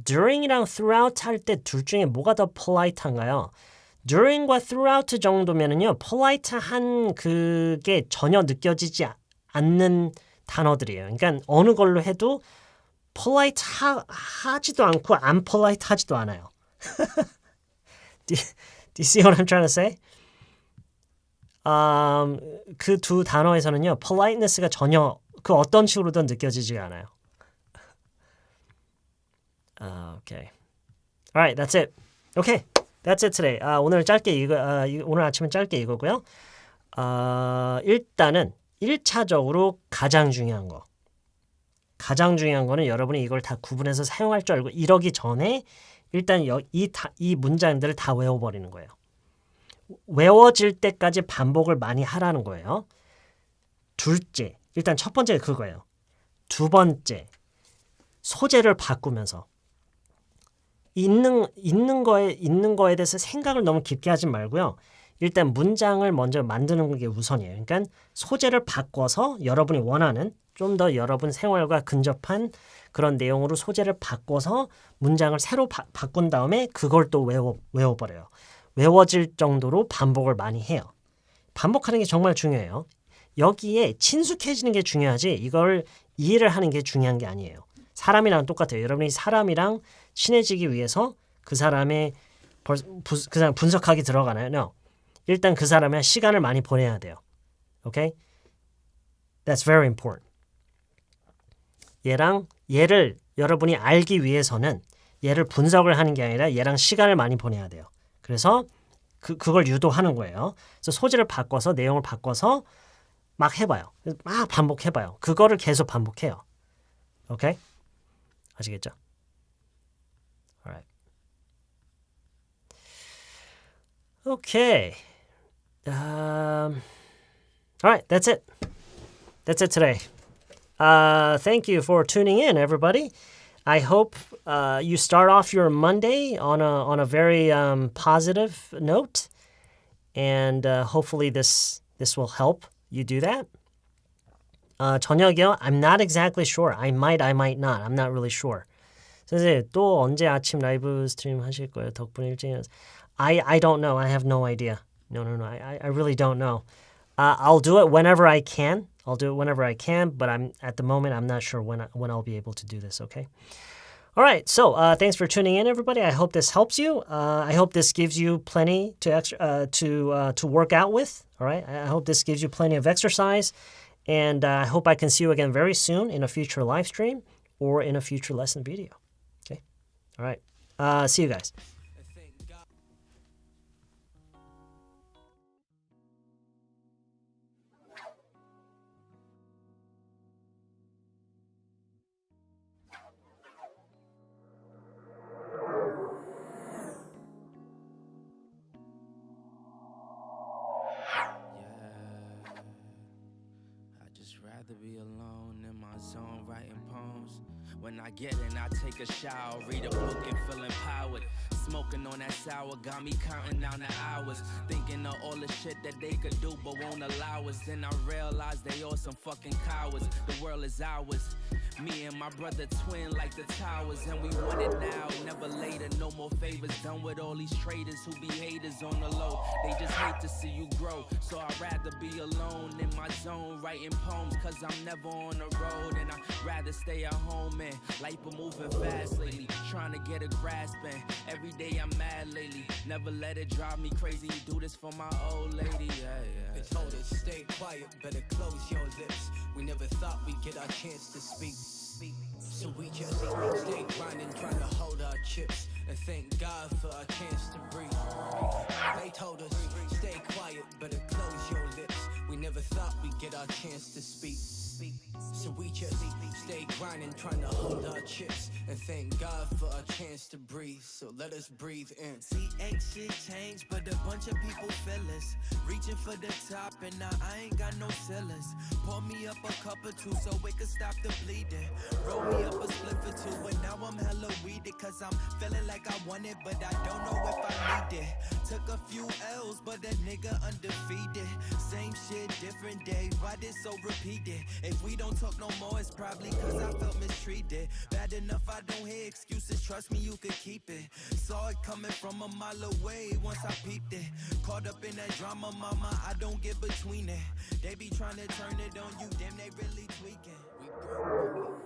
during이랑 throughout 할 때 둘 중에 뭐가 더 polite한가요? during과 throughout 정도면은요, polite한 그게 전혀 느껴지지 않는 단어들이에요. 그러니까 어느 걸로 해도 polite 하지도 않고 unpolite 하지도 않아요. do you see what I'm trying to say? 그 두 단어에서는요, politeness가 전혀 그 어떤 식으로든 느껴지지가 않아요. Okay. All right, that's it. Okay, that's it today. 오늘 짧게 오늘 아침은 짧게 이거고요. 일단은 1차적으로 가장 중요한 거는 여러분이 이걸 다 구분해서 사용할 줄 알고 이러기 전에 일단 이 문장들을 다 외워버리는 거예요. 외워질 때까지 반복을 많이 하라는 거예요. 둘째, 일단 첫 번째 그거예요. 두 번째, 소재를 바꾸면서 있는 거에 대해서 생각을 너무 깊게 하지 말고요. 일단 문장을 먼저 만드는 게 우선이에요. 그러니까 소재를 바꿔서 여러분이 원하는 좀 더 여러분 생활과 근접한 그런 내용으로 소재를 바꿔서 문장을 새로 바꾼 다음에 그걸 또 외워버려요. 외워질 정도로 반복을 많이 해요. 반복하는 게 정말 중요해요. 여기에 친숙해지는 게 중요하지 이걸 이해를 하는 게 중요한 게 아니에요. 사람이랑 똑같아요. 여러분이 사람이랑 친해지기 위해서 그 사람의 그 사람 분석하기 들어가나요? No. 일단 그 사람이랑 시간을 많이 보내야 돼요. Okay? That's very important. 얘를 여러분이 알기 위해서는 얘를 분석을 하는 게 아니라 얘랑 시간을 많이 보내야 돼요. 그래서 그걸 유도하는 거예요. 그래서 소재를 바꿔서 내용을 바꿔서 막 해봐요. 막 반복해봐요. 그거를 계속 반복해요. 오케이? 아시겠죠? Alright. Okay. Alright, that's it. That's it today. Thank you for tuning in, everybody. I hope you start off your Monday on a very positive note, and hopefully this will help you do that. 저녁이요? I'm not exactly sure. I might not. I'm not really sure. 선생님, 또 언제 아침 라이브 스트림 하실 거예요? 덕분에 일찍 일어나서. I don't know. I have no idea. No. I really don't know. I'll do it whenever I can. I'll do it whenever I can, but at the moment I'm not sure when I'll be able to do this, okay? All right, so thanks for tuning in, everybody. I hope this helps you. I hope this gives you plenty to work out with, all right? I hope this gives you plenty of exercise, and I hope I can see you again very soon in a future live stream or in a future lesson video, okay? All right, see you guys. To be alone in my zone writing poems. When I get in, I take a shower, read a book and feel empowered. Smoking on that sour got me counting down the hours, thinking of all the shit that they could do but won't allow us. Then I realized they all some fucking cowards. The world is ours. Me and my brother twin like the towers, and we want it now, never later. No more favors done with all these traitors who be haters on the low. They just hate to see you grow, so I'd rather be alone in my zone writing poems, cause I'm never on the road, and I'd rather stay at home. And life been moving fast lately, trying to get a grasp, and every day I'm mad lately. Never let it drive me crazy, do this for my old lady. Yeah. They told us stay quiet, better close your lips. We never thought we'd get our chance to speak. So we just stay grinding, trying to hold our chips, and thank God for our chance to breathe. They told us stay quiet, better close your lips. We never thought we'd get our chance to speak. So we just stay grinding, trying to hold our chips, and thank God for a chance to breathe. So let us breathe in. See, ain't shit changed, but a bunch of people feel us. Reaching for the top, and now I ain't got no ceilings. Pour me up a cup or two so it can stop the bleeding. Roll me up a split or two, and now I'm hella weeded. Cause I'm feeling like I want it, but I don't know if I need it. Took a few L's, but that nigga undefeated. Same shit, different day, why this so repeated? If we don't talk no more, it's probably cause I felt mistreated. Bad enough I don't hear excuses, trust me you could keep it. Saw it coming from a mile away once I peeped it. Caught up in that drama, mama, I don't get between it. They be trying to turn it on you, damn they really tweaking.